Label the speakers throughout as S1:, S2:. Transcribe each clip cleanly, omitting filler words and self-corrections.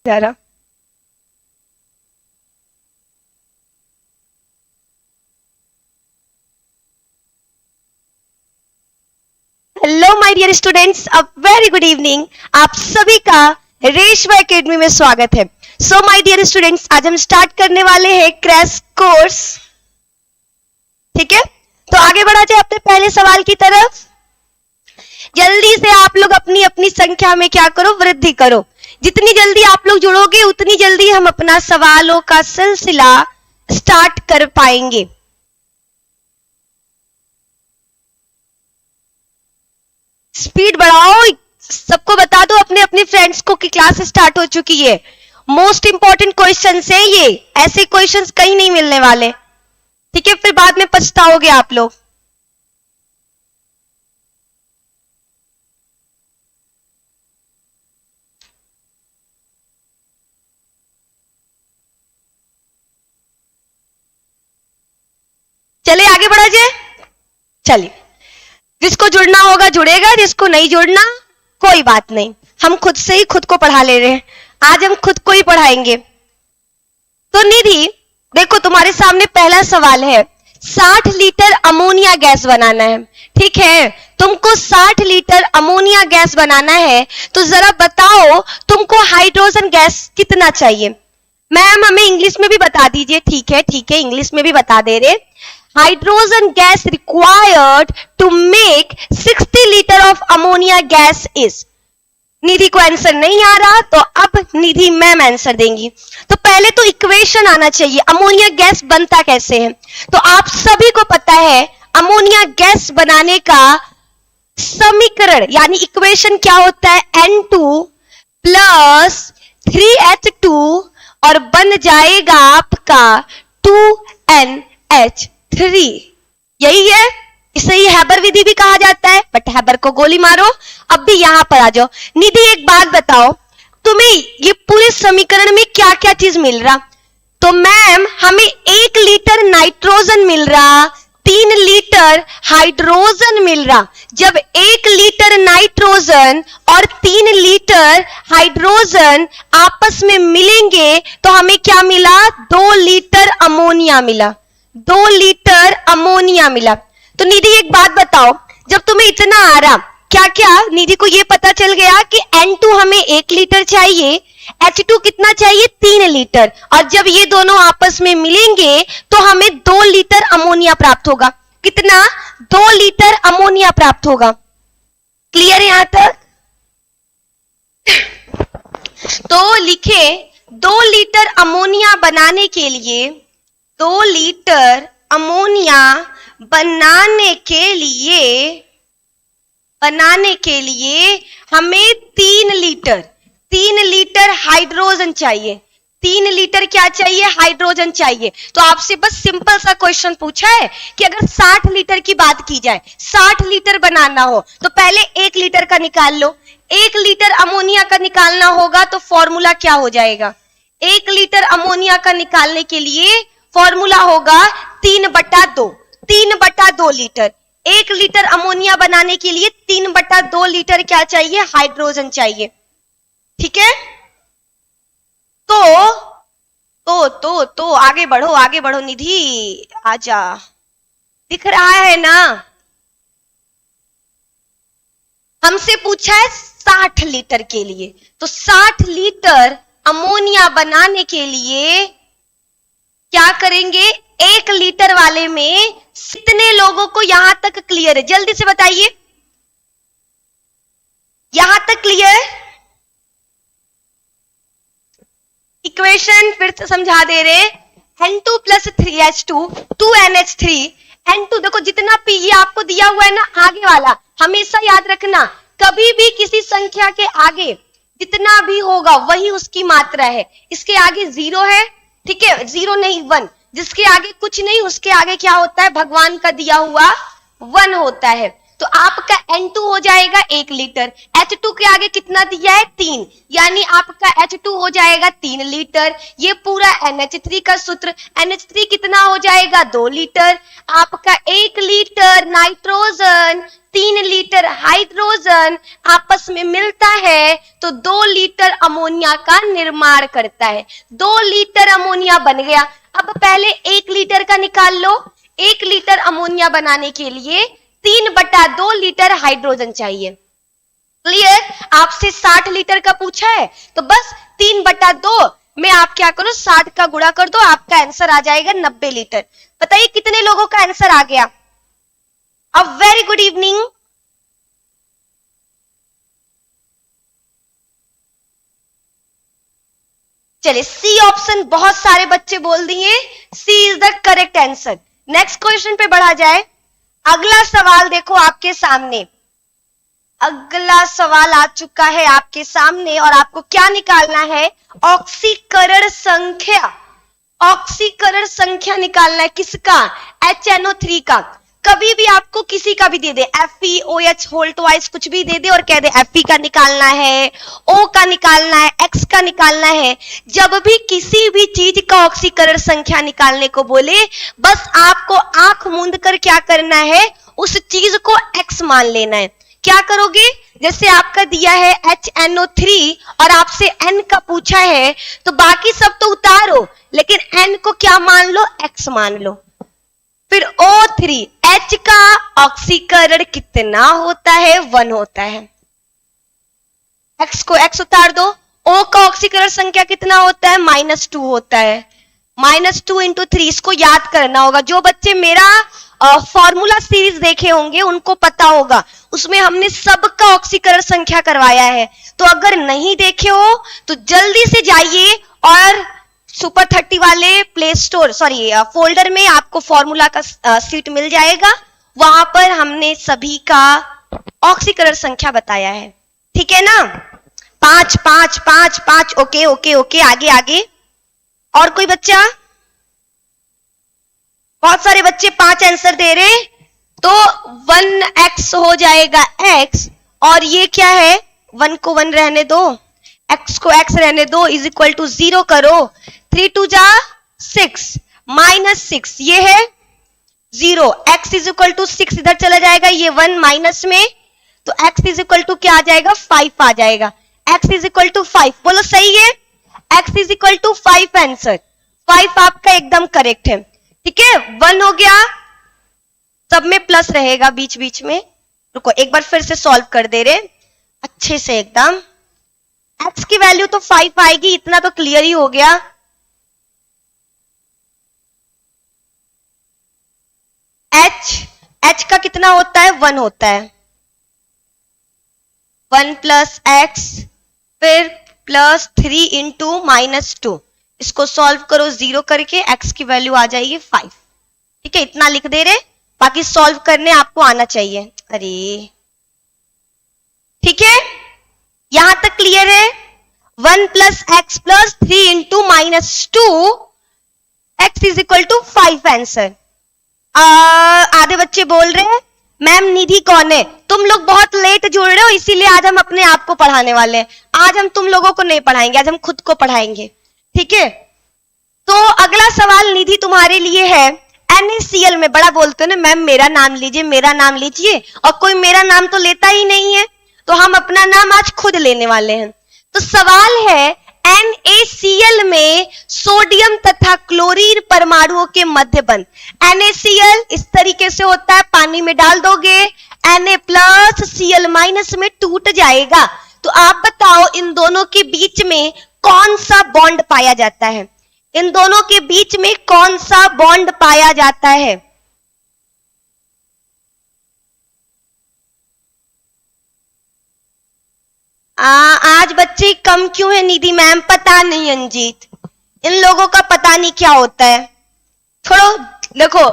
S1: जरा hello my dear students, a very good evening. आप सभी का रेशमा एकेडमी में स्वागत है। सो माय डियर स्टूडेंट्स, आज हम स्टार्ट करने वाले हैं क्रैश कोर्स। ठीक है, तो आगे बढ़ा जाए अपने पहले सवाल की तरफ। जल्दी से आप लोग अपनी अपनी संख्या में क्या करो, वृद्धि करो। जितनी जल्दी आप लोग जुड़ोगे उतनी जल्दी हम अपना सवालों का सिलसिला स्टार्ट कर पाएंगे। स्पीड बढ़ाओ, सबको बता दो अपने अपने फ्रेंड्स को कि क्लास स्टार्ट हो चुकी है। मोस्ट इंपॉर्टेंट क्वेश्चंस हैं ये, ऐसे क्वेश्चंस कहीं नहीं मिलने वाले। ठीक है, फिर बाद में पछताओगे आप लोग। चलिए आगे बढ़ा जाए। चलिए, जिसको जुड़ना होगा जुड़ेगा, जिसको नहीं जुड़ना कोई बात नहीं, हम खुद से ही खुद को पढ़ा ले रहे हैं। आज हम खुद को ही पढ़ाएंगे। तो निधि देखो, तुम्हारे सामने पहला सवाल है, 60 लीटर अमोनिया गैस बनाना है। ठीक है, तुमको 60 लीटर अमोनिया गैस बनाना है, तो जरा बताओ तुमको हाइड्रोजन गैस कितना चाहिए। मैम हमें इंग्लिश में भी बता दीजिए। ठीक है ठीक है, इंग्लिश में भी बता दे रहे। Hydrogen gas required to make 60 litre of ammonia gas is. Nidhi को आंसर नहीं आ रहा, तो अब निधि मैम आंसर देंगी। तो पहले तो इक्वेशन आना चाहिए, अमोनिया गैस बनता कैसे है। तो आप सभी को पता है अमोनिया गैस बनाने का समीकरण यानी इक्वेशन क्या होता है, N2 प्लस 3H2 और बन जाएगा आपका 2NH3। यही है, इसे ही हैबर विधि भी कहा जाता है, बट हैबर को गोली मारो। अब भी यहां पर आ जाओ। निधि एक बात बताओ, तुम्हें ये पूरे समीकरण में क्या क्या चीज मिल रहा। तो मैम हमें 1 लीटर नाइट्रोजन मिल रहा, 3 लीटर हाइड्रोजन मिल रहा। जब 1 लीटर नाइट्रोजन और 3 लीटर हाइड्रोजन आपस में मिलेंगे तो हमें क्या मिला, 2 लीटर अमोनिया मिला। 2 लीटर अमोनिया मिला। तो निधि एक बात बताओ, जब तुम्हें इतना आ रहा, क्या क्या निधि को यह पता चल गया कि N2 हमें 1 लीटर चाहिए, H2 कितना चाहिए, 3 लीटर, और जब ये दोनों आपस में मिलेंगे तो हमें 2 लीटर अमोनिया प्राप्त होगा। कितना, 2 लीटर अमोनिया प्राप्त होगा। क्लियर है यहां तक। तो लिखे 2 लीटर अमोनिया बनाने के लिए, 2 लीटर अमोनिया बनाने के लिए हमें 3 लीटर हाइड्रोजन चाहिए। 3 लीटर क्या चाहिए, हाइड्रोजन चाहिए। तो आपसे बस सिंपल सा क्वेश्चन पूछा है कि अगर 60 लीटर की बात की जाए, 60 लीटर बनाना हो तो पहले 1 लीटर का निकाल लो। 1 लीटर अमोनिया का निकालना होगा तो फॉर्मूला क्या हो जाएगा, 1 लीटर अमोनिया का निकालने के लिए फॉर्मूला होगा 3/2। 3/2 लीटर। 1 लीटर अमोनिया बनाने के लिए 3/2 लीटर क्या चाहिए, हाइड्रोजन चाहिए। ठीक है, तो आगे बढ़ो निधि, आजा, दिख रहा है ना। हमसे पूछा है 60 लीटर के लिए, तो 60 लीटर अमोनिया बनाने के लिए क्या करेंगे, 1 लीटर वाले में कितने लोगों को यहां तक क्लियर है, जल्दी से बताइए। यहां तक क्लियर। इक्वेशन फिर से समझा दे रहे, N2 plus 3H2 2NH3। N2 देखो जितना P ये आपको दिया हुआ है ना, आगे वाला हमेशा याद रखना, कभी भी किसी संख्या के आगे जितना भी होगा वही उसकी मात्रा है। इसके आगे 0 है, ठीक है, 0 नहीं 1, जिसके आगे कुछ नहीं उसके आगे क्या होता है, भगवान का दिया हुआ 1 होता है। तो आपका N2 हो जाएगा 1 लीटर। H2 के आगे कितना दिया है 3, यानी आपका H2 हो जाएगा 3 लीटर। ये पूरा NH3 का सूत्र, NH3 कितना हो जाएगा 2 लीटर। आपका 1 लीटर नाइट्रोजन 3 लीटर हाइड्रोजन आपस में मिलता है तो 2 लीटर अमोनिया का निर्माण करता है। 2 लीटर अमोनिया बन गया। अब पहले 1 लीटर का निकाल लो। 1 लीटर अमोनिया बनाने के लिए 3/2 लीटर हाइड्रोजन चाहिए। क्लियर? आपसे 60 लीटर का पूछा है तो बस 3/2 में आप क्या करो 60 का गुणा कर दो, आपका आंसर आ जाएगा 90 लीटर। बताइए कितने लोगों का आंसर आ गया? A very good evening. चलिए सी ऑप्शन बहुत सारे बच्चे बोल दिए, C is the correct answer. Next question पे बढ़ा जाए। अगला सवाल देखो आपके सामने, अगला सवाल आ चुका है आपके सामने और आपको क्या निकालना है? ऑक्सीकरण संख्या। ऑक्सीकरण संख्या निकालना है किसका? HNO3 का। कभी भी आपको किसी का भी दे दे, FeOH होल्ट वाइज कुछ भी दे दे और कह दे Fe का निकालना है, O का निकालना है, X का निकालना है, जब भी किसी भी चीज का ऑक्सीकरण संख्या निकालने को बोले बस आपको आंख मूंद कर क्या करना है? उस चीज को X मान लेना है। क्या करोगे? जैसे आपका दिया है HNO3 और आपसे N का पूछा है तो बाकी सब तो उतारो, लेकिन N को क्या मान लो? X मान लो। फिर O3, H का ऑक्सीकरण कितना होता है? 1 होता है। X को X उतार दो। O का ऑक्सीकरण संख्या कितना होता है? -2 होता है। -2 × 3, इसको याद करना होगा। जो बच्चे मेरा फॉर्मूला सीरीज देखे होंगे उनको पता होगा, उसमें हमने सबका ऑक्सीकरण संख्या करवाया है। तो अगर नहीं देखे हो तो जल्दी से जाइए और सुपर 30 वाले प्ले स्टोर फोल्डर में आपको फॉर्मूला का सीट मिल जाएगा। वहां पर हमने सभी का ऑक्सीकरण संख्या बताया है। ठीक है ना? 5 5 5 5। ओके ओके ओके, आगे आगे। और कोई बच्चा? बहुत सारे बच्चे 5 आंसर दे रहे, तो 1x हो जाएगा x, और ये क्या है? 1 को 1 रहने दो, x को x रहने दो, इज इक्वल टू 0 करो। 3 2 जा 6, -6 ये है 0। x इज इक्वल टू 6 इधर चला जाएगा, ये 1 माइनस में, तो x इज इक्वल टू क्या आ जाएगा? 5 आ जाएगा। x इज इक्वल टू 5, बोलो सही है? x is equal to 5 answer. 5 आपका एकदम करेक्ट है। ठीक है, 1 हो गया, सब में प्लस रहेगा बीच बीच में। रुको एक बार फिर से सॉल्व कर दे रहे अच्छे से एकदम। x की वैल्यू तो 5 आएगी, इतना तो क्लियर ही हो गया। h का कितना होता है? 1 होता है। 1 + x फिर +3 × -2, इसको सॉल्व करो 0 करके, x की वैल्यू आ जाएगी 5। ठीक है, इतना लिख दे रहे, बाकी सॉल्व करने आपको आना चाहिए। अरे ठीक है, यहां तक क्लियर है? 1 + x + 3 × -2, x is equal to 5 answer. आधे बच्चे बोल रहे हैं मैम निधि कौन है? तुम लोग बहुत लेट जुड़ रहे हो, इसीलिए आज हम अपने आप को पढ़ाने वाले हैं। आज हम तुम लोगों को नहीं पढ़ाएंगे, आज हम खुद को पढ़ाएंगे। ठीक है, तो अगला सवाल निधि तुम्हारे लिए है। NaCl में बड़ा बोलते हो ना मैम मेरा नाम लीजिए, मेरा नाम लीजिए, और कोई मेरा नाम तो लेता ही नहीं है, तो हम अपना नाम आज खुद लेने वाले हैं। तो सवाल है NaCl में सोडियम तथा क्लोरीन परमाणुओं के मध्य बंध। NaCl इस तरीके से होता है, पानी में डाल दोगे Na+Cl- में टूट जाएगा। तो आप बताओ इन दोनों के बीच में कौन सा बॉन्ड पाया जाता है? इन दोनों के बीच में कौन सा बॉन्ड पाया जाता है? आज बच्चे कम क्यों है निधि मैम? पता नहीं अंजीत, इन लोगों का पता नहीं क्या होता है। छोड़ो, देखो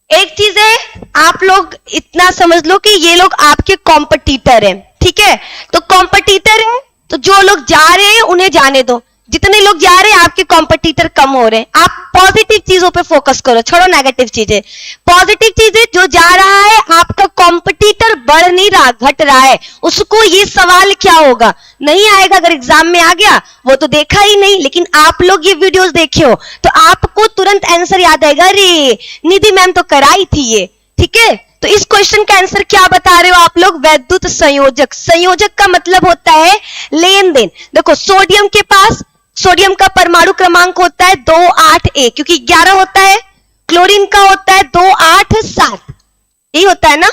S1: एक चीज है, आप लोग इतना समझ लो कि ये लोग आपके कॉम्पिटिटर हैं। ठीक है, तो कॉम्पिटिटर है तो जो लोग जा रहे हैं उन्हें जाने दो, जितने लोग जा रहे हैं आपके कॉम्पिटिटर कम हो रहे हैं। आप पॉजिटिव चीजों पे फोकस करो, छोड़ो नेगेटिव चीजें। पॉजिटिव चीजें, जो जा रहा है आपका कॉम्पिटिटर बढ़ नहीं रहा, घट रहा है, उसको ये सवाल क्या होगा नहीं आएगा। अगर एग्जाम में आ गया वो तो देखा ही नहीं, लेकिन आप लोग ये वीडियोस देखे हो तो आपको तुरंत आंसर याद आएगा, अरे निधि मैम तो कराई थी ये, ठीक है। तो इस क्वेश्चन का आंसर क्या बता रहे हो आप लोग, वैद्युत संयोजक। संयोजक का मतलब होता है लेन देन। देखो सोडियम के पास, सोडियम का परमाणु क्रमांक होता है 2,8 क्योंकि 11 होता है। क्लोरीन का होता है 2,8,7, यही होता है ना,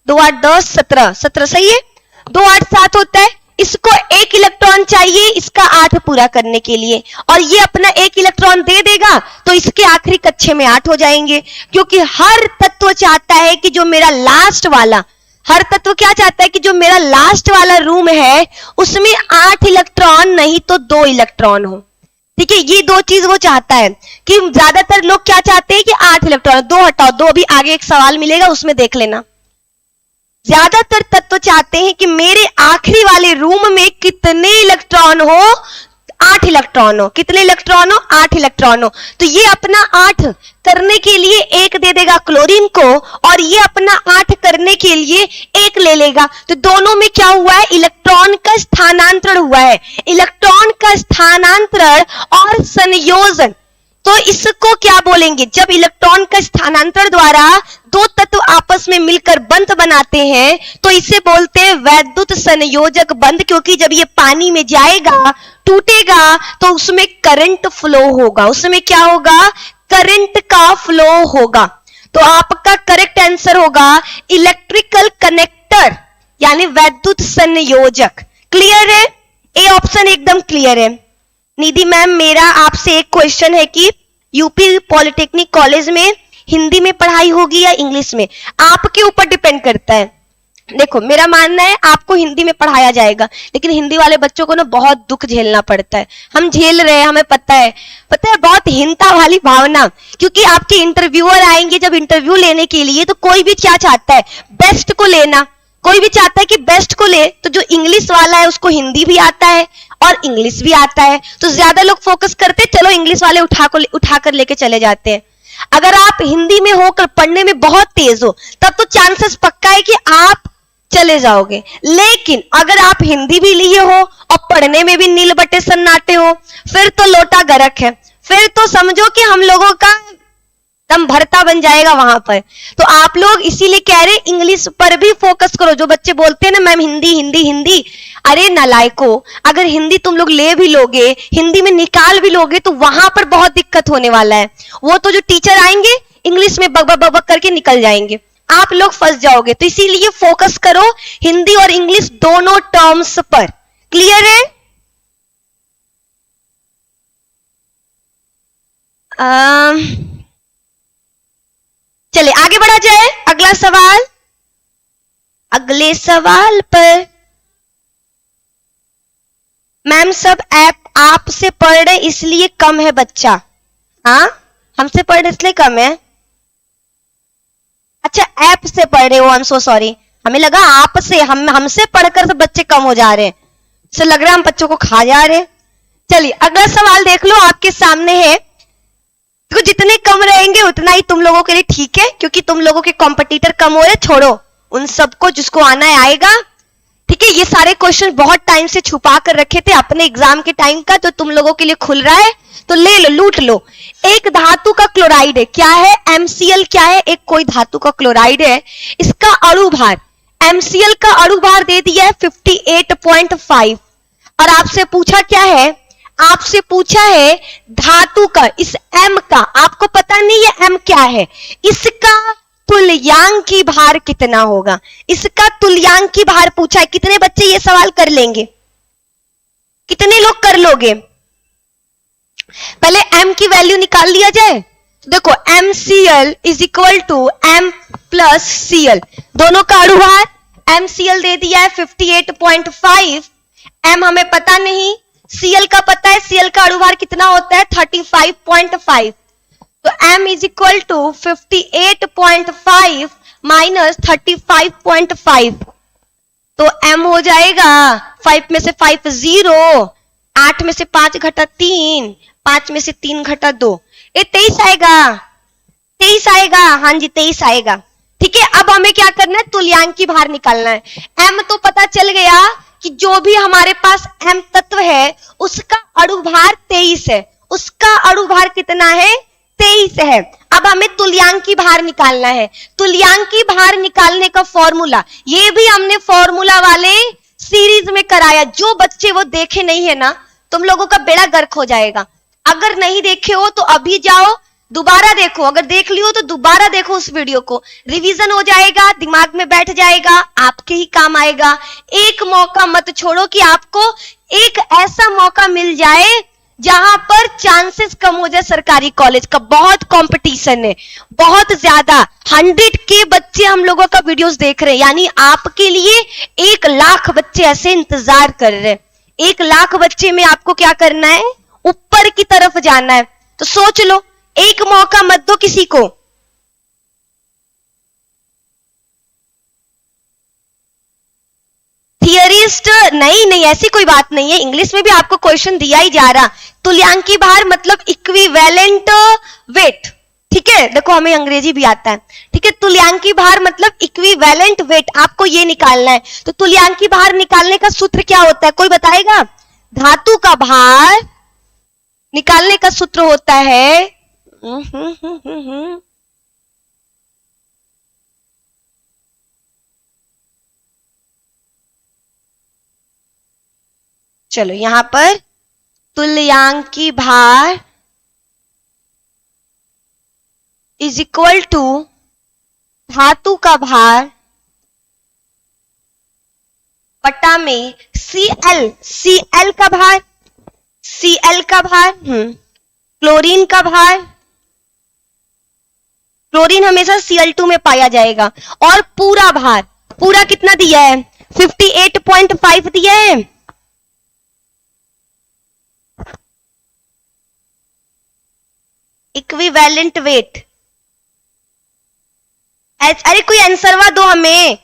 S1: 2,8 10 17 17 सही है, 2,8,7 होता है। इसको 1 इलेक्ट्रॉन चाहिए इसका 8 पूरा करने के लिए, और ये अपना 1 इलेक्ट्रॉन दे देगा तो इसके आखिरी कक्षे में 8 हो जाएंगे। क्योंकि हर तत्व चाहता है कि जो मेरा लास्ट वाला, हर तत्व क्या चाहता है कि जो मेरा लास्ट वाला रूम है उसमें 8 इलेक्ट्रॉन नहीं तो 2 इलेक्ट्रॉन हो, ठीक है। ये दो चीज वो चाहता है कि ज्यादातर लोग क्या चाहते हैं कि 8 इलेक्ट्रॉन, 2 हटाओ, 2 अभी आगे एक सवाल मिलेगा उसमें देख लेना। ज्यादातर तत्व चाहते हैं कि मेरे आखिरी वाले रूम में कितने इलेक्ट्रॉन हो, 8 इलेक्ट्रॉन हो। कितने इलेक्ट्रॉन हो, 8 इलेक्ट्रॉन हो। तो ये अपना 8 करने के लिए 1 दे देगा क्लोरीन को, और ये अपना 8 करने के लिए 1 ले लेगा। तो दोनों में क्या हुआ है, इलेक्ट्रॉन का स्थानांतरण हुआ है। इलेक्ट्रॉन का स्थानांतरण और संयोजन, तो इसको क्या बोलेंगे, जब इलेक्ट्रॉन का स्थानांतरण द्वारा दो तत्व आपस में मिलकर बंध बनाते हैं तो इसे बोलते हैं वैद्युत संयोजक बंध। क्योंकि जब ये पानी में जाएगा, टूटेगा, तो उसमें करंट फ्लो होगा। उसमें क्या होगा, करंट का फ्लो होगा। तो आपका करेक्ट आंसर होगा इलेक्ट्रिकल कनेक्टर, यानी वैद्युत संयोजक। क्लियर है, ए ऑप्शन एकदम क्लियर है। निधि मैम, मेरा आपसे एक क्वेश्चन है कि यूपी पॉलिटेक्निक कॉलेज में हिंदी में पढ़ाई होगी या इंग्लिश में, आपके ऊपर डिपेंड करता है। देखो मेरा मानना है आपको हिंदी में पढ़ाया जाएगा, लेकिन हिंदी वाले बच्चों को ना बहुत दुख झेलना पड़ता है। हम झेल रहे हैं, हमें पता है बहुत हिंता वाली भावना। क्योंकि आपके इंटरव्यूअर आएंगे जब इंटरव्यू लेने के लिए, तो कोई भी क्या चाहता है, बेस्ट को लेना। कोई भी चाहता है कि बेस्ट को ले, तो जो इंग्लिश वाला है उसको हिंदी भी आता है और इंग्लिश भी आता है, तो ज्यादा लोग फोकस करते हैं चलो इंग्लिश वाले उठाकर लेके चले जाते हैं। अगर आप हिंदी में होकर पढ़ने में बहुत तेज हो तब तो चांसेस पक्का है कि आप चले जाओगे। लेकिन अगर आप हिंदी भी लिए हो और पढ़ने में भी नील बटे सन्नाटे हो, फिर तो लोटा गरक है। फिर तो समझो कि हम लोगों का दम भरता बन जाएगा वहां पर। तो आप लोग इसीलिए कह रहे इंग्लिश पर भी फोकस करो। जो बच्चे बोलते हैं ना मैम हिंदी हिंदी हिंदी, अरे नालायको, अगर हिंदी तुम लोग ले भी लोगे, हिंदी में निकाल भी लोगे, तो वहां पर बहुत दिक्कत होने वाला है। वो तो जो टीचर आएंगे इंग्लिश में बक बक करके निकल जाएंगे, आप लोग फंस जाओगे। तो इसीलिए फोकस करो हिंदी और इंग्लिश दोनों टर्म्स पर। क्लियर है? चलिए आगे बढ़ा जाए। अगला सवाल, अगले सवाल पर मैम सब आपसे पढ़ रहे इसलिए कम है बच्चा। हाँ, हमसे पढ़ रहे इसलिए कम है। अच्छा, ऐप से पढ़ रहे हो, आई एम सो सॉरी। हमें लगा आपसे, हमसे पढ़कर सब बच्चे कम हो जा रहे हैं, इससे लग रहा है हम बच्चों को खा जा रहे हैं। चलिए अगला सवाल देख लो, आपके सामने है। तो जितने कम रहेंगे उतना ही तुम लोगों के लिए ठीक है, क्योंकि तुम लोगों के कॉम्पिटिटर कम हो रहे। छोड़ो उन सबको, जिसको आना है आएगा, ठीक है। ये सारे क्वेश्चन बहुत टाइम से छुपा कर रखे थे अपने एग्जाम के टाइम का, तो तुम लोगों के लिए खुल रहा है, तो ले लो, लूट लो। एक धातु का क्लोराइड है, क्या है, MCl। क्या है, एक कोई धातु का क्लोराइड है। इसका अणु भार, MCl का अणु भार दे दिया है 58.5। और आपसे पूछा क्या है, आपसे पूछा है धातु का, इस M का, आपको पता नहीं है M क्या है, इसका तुल्यांकी भार कितना होगा। इसका तुल्यांकी भार पूछा है। कितने बच्चे ये सवाल कर लेंगे, कितने लोग कर लोगे? पहले M की वैल्यू निकाल लिया जाए। देखो MCl is equal to M plus Cl, दोनों का अणु भार। MCl दे दिया है 58.5, M हमें पता नहीं, Cl का पता है। Cl का अणु भार कितना होता है, 35.5। तो M is equal to 58.5 minus 35.5, तो M हो जाएगा 5 में से 5 0, 8 में से 5 घटा 3, 5 में से 3 घटा 2, ये 23 आएगा, 23 आएगा, हाँ जी 23 आएगा। ठीक है, अब हमें क्या करना है, तुल्यांकी भार निकालना है। m तो पता चल गया कि जो भी हमारे पास m तत्व है उसका अणुभार 23 है, उसका अणुभार कितना है, 23 है। अब हमें तुल्यांकी भार निकालना है। तुल्यांकी भार निकालने का फॉर्मूला, ये भी हमने फॉर्मूला वाले सीरीज में कराया। जो बच्चे वो देखे नहीं है ना, तुम लोगों का बेड़ा गर्क हो जाएगा। अगर नहीं देखे हो तो अभी जाओ दोबारा देखो, अगर देख लियो तो दोबारा देखो उस वीडियो को, रिवीजन हो जाएगा, दिमाग में बैठ जाएगा, आपके ही काम आएगा। एक मौका मत छोड़ो कि आपको एक ऐसा मौका मिल जाए जहां पर चांसेस कम हो जाए सरकारी कॉलेज का। बहुत कंपटीशन है, बहुत ज्यादा, 100 के बच्चे हम लोगों का वीडियोस देख रहे हैं, यानी आपके लिए 1 लाख बच्चे ऐसे इंतजार कर रहे हैं। 1 लाख बच्चे में आपको क्या करना है, ऊपर की तरफ जाना है। तो सोच लो, एक मौका मत दो किसी को। थियरिस्ट नहीं, ऐसी कोई बात नहीं है, इंग्लिश में भी आपको क्वेश्चन दिया ही जा रहा। तुल्यांकी भार मतलब इक्विवेलेंट वेट। ठीक है, देखो हमें अंग्रेजी भी आता है। ठीक है, तुल्यांकी भार मतलब इक्विवेलेंट वेट, आपको ये निकालना है। तो तुल्यांकी भार निकालने का सूत्र क्या होता है, कोई बताएगा? धातु का भार निकालने का सूत्र होता है चलो यहां पर तुल्यांकी भार इज इक्वल टू धातु का भार बटा में Cl का भार, Cl का भार, क्लोरीन का भार, क्लोरीन हमेशा Cl2 में पाया जाएगा, और पूरा भार, पूरा कितना दिया है, 58.5 दिया है। इक्विवेलेंट वेट, अरे कोई आंसरवा दो हमें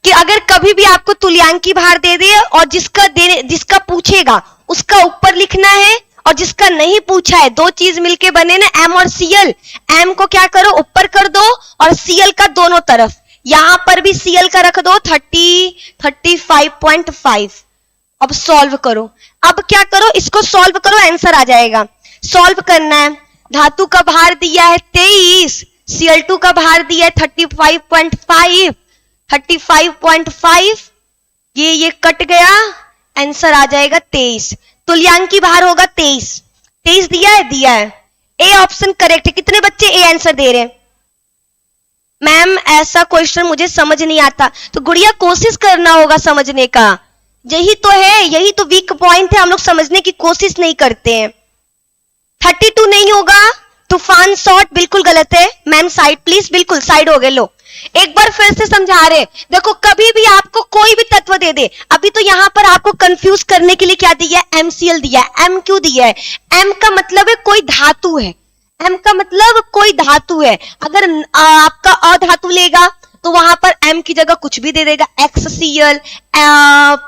S1: कि अगर कभी भी आपको तुल्यांकी भार दे दे और जिसका पूछेगा उसका ऊपर लिखना है, और जिसका नहीं पूछा है, 2 चीज मिलके बने ना, M और Cl। M को क्या करो, ऊपर कर दो, और Cl का दोनों तरफ, यहां पर भी Cl का रख दो 35.5। अब सॉल्व करो, अब क्या करो, इसको सॉल्व करो, आंसर आ जाएगा। सॉल्व करना है, धातु का भार दिया है 23, Cl2 का भार दिया है 35.5, ये कट गया, आंसर आ जाएगा 23। तुल्यांकी भार होगा 23 दिया है। ए ऑप्शन करेक्ट है। कितने बच्चे ए आंसर दे रहे हैं? मैम ऐसा क्वेश्चन मुझे समझ नहीं आता। तो गुड़िया कोशिश करना होगा समझने का, यही तो है, यही तो वीक पॉइंट है, हम लोग समझने की कोशिश नहीं करते हैं। 32 नहीं होगा, तूफान शॉट बिल्कुल गलत है। मैम साइड प्लीज, बिल्कुल साइड हो गए। लो एक बार फिर से समझा रहे, देखो कभी भी आपको कोई भी तत्व दे दे, अभी तो यहां पर आपको कंफ्यूज करने के लिए क्या दिया है, MCl दिया है। M क्यों दिया है? M का मतलब है कोई धातु है, M का मतलब कोई धातु है। अगर आपका अधातु लेगा तो वहां पर M की जगह कुछ भी दे देगा, XCl,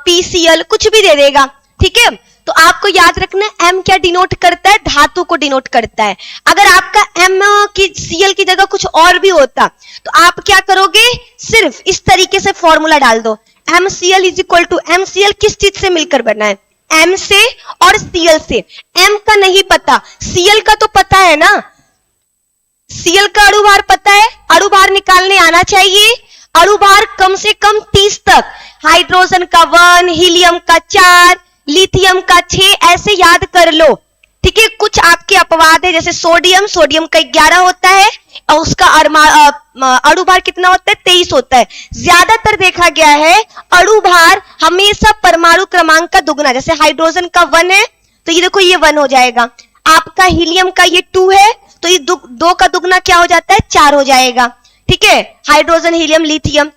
S1: PCl कुछ भी दे देगा। ठीक है, तो आपको याद रखना है M क्या डिनोट करता है, धातु को डिनोट करता है। अगर आपका M की Cl की जगह कुछ और भी होता तो आप क्या करोगे, सिर्फ इस तरीके से फॉर्मूला डाल दो, MCl is equal to, MCl किस चीज से मिलकर बना है, M से और Cl से। M का नहीं पता, Cl का तो पता है ना, Cl का अणुभार पता है, अणुभार निकालने आना चाहिए। अणुभार कम से कम 30 तक, हाइड्रोजन का 1, हीलियम का 4, लिथियम का 6, ऐसे याद कर लो। ठीक है, कुछ आपके अपवाद है, जैसे सोडियम का 11 होता है और उसका अणुभार कितना होता है, 23 होता है। ज्यादातर देखा गया है अणुभार हमेशा परमाणु क्रमांक का दुगना, जैसे हाइड्रोजन का 1 है तो ये देखो ये 1 हो जाएगा, आपका हीलियम का ये 2 है तो ये 2 का दुगना क्या हो जाता है, 4 हो जाएगा। ठीक है, हाइड्रोजन, हीलियम, लिथियम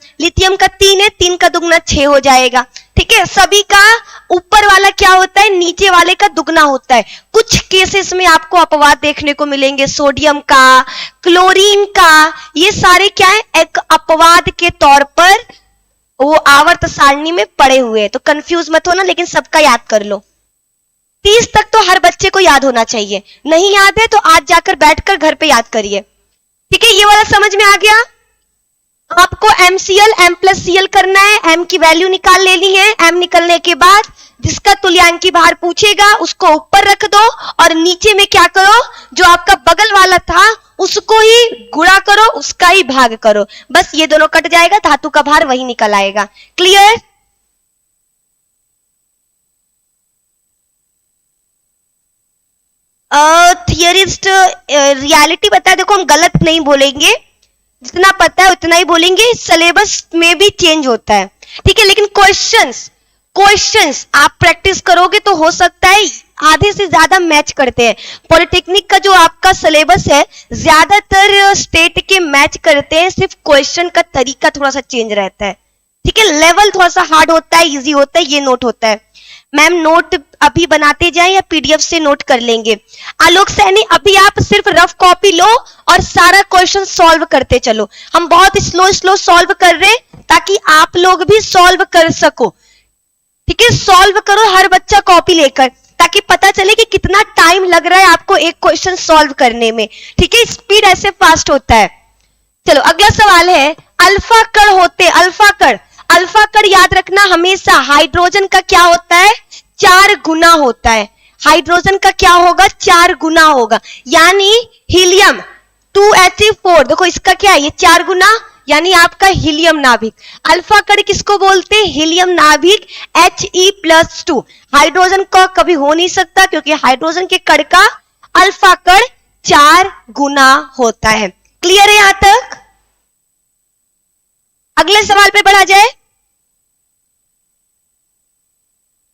S1: का 3 है, 3 का दुगना 6 हो जाएगा। ठीक है, सभी का ऊपर वाला क्या होता है, नीचे वाले का दुगना होता है। कुछ केसेस में आपको अपवाद देखने को मिलेंगे, सोडियम का, क्लोरीन का, ये सारे क्या है, एक अपवाद के तौर पर वो आवर्त सारणी में पड़े हुए हैं। तो कंफ्यूज मत होना, लेकिन सबका याद कर लो। 30 तक तो हर बच्चे को याद होना चाहिए। नहीं याद है तो आज जाकर बैठकर घर पे याद करिए। ठीक है, ये वाला समझ में आ गया। आपको MCL M+CL करना है, M की वैल्यू निकाल लेनी है। M निकलने के बाद जिसका तुल्यांकी भार पूछेगा उसको ऊपर रख दो और नीचे में क्या करो, जो आपका बगल वाला था उसको ही गुणा करो, उसका ही भाग करो। बस ये दोनों कट जाएगा, धातु का भार वही निकल आएगा। क्लियर? थियरिस्ट रियलिटी बताए, देखो हम गलत नहीं बोलेंगे, जितना पता है उतना ही बोलेंगे। सिलेबस में भी चेंज होता है, ठीक है, लेकिन क्वेश्चंस आप प्रैक्टिस करोगे तो हो सकता है आधे से ज्यादा मैच करते हैं। पॉलिटेक्निक का जो आपका सिलेबस है ज्यादातर स्टेट के मैच करते हैं, सिर्फ क्वेश्चन का तरीका थोड़ा सा चेंज रहता है। ठीक है, लेवल थोड़ा सा हार्ड होता है, इजी होता है, ये नोट होता है। मैम नोट अभी बनाते जाएं या PDF से नोट कर लेंगे? आलोक सैनी, अभी आप सिर्फ रफ कॉपी लो और सारा क्वेश्चन सॉल्व करते चलो। हम बहुत स्लो सॉल्व कर रहे हैं ताकि आप लोग भी सॉल्व कर सको। ठीक है, सॉल्व करो हर बच्चा कॉपी लेकर, ताकि पता चले कि कितना टाइम लग रहा है आपको एक क्वेश्चन सॉल्व करने में। ठीक है, स्पीड ऐसे फास्ट होता है। चलो अगला सवाल है, अल्फा कण होते, अल्फा कण याद रखना हमेशा हाइड्रोजन का क्या होता है, 4 गुना होता है। हाइड्रोजन का क्या होगा, 4 गुना होगा। यानी हीलियम 2He4, देखो इसका क्या है, ये 4 गुना, यानी आपका हीलियम नाभिक। अल्फा कण किसको बोलते हैं, हीलियम नाभिक He+2। हाइड्रोजन का कभी हो नहीं सकता क्योंकि हाइड्रोजन के कण का अल्फा कण 4 गुना होता है। क्लियर है यहां तक? अगले सवाल पे बढ़ा जाए।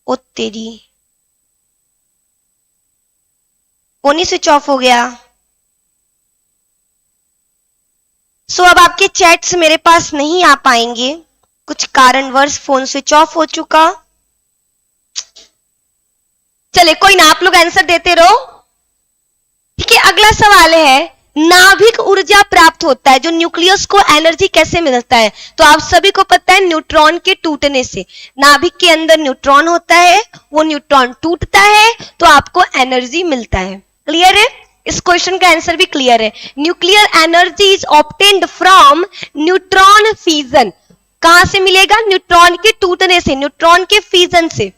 S1: ओ तेरी, फोन ही स्विच ऑफ हो गया। सो अब आपके चैट्स मेरे पास नहीं आ पाएंगे, कुछ कारणवश फोन स्विच ऑफ हो चुका। चले कोई ना, आप लोग आंसर देते रहो। ठीक है, अगला सवाल है, नाभिक ऊर्जा प्राप्त होता है, जो न्यूक्लियस को एनर्जी कैसे मिलता है? तो आप सभी को पता है न्यूट्रॉन के टूटने से। नाभिक के अंदर न्यूट्रॉन होता है, वो न्यूट्रॉन टूटता है तो आपको एनर्जी मिलता है। क्लियर है? इस क्वेश्चन का आंसर भी क्लियर है। Nuclear energy is obtained from neutron fission. कहां से मिलेगा? न्यूट्रॉन के टूटने से, न्यूट्रॉन के फिजन से।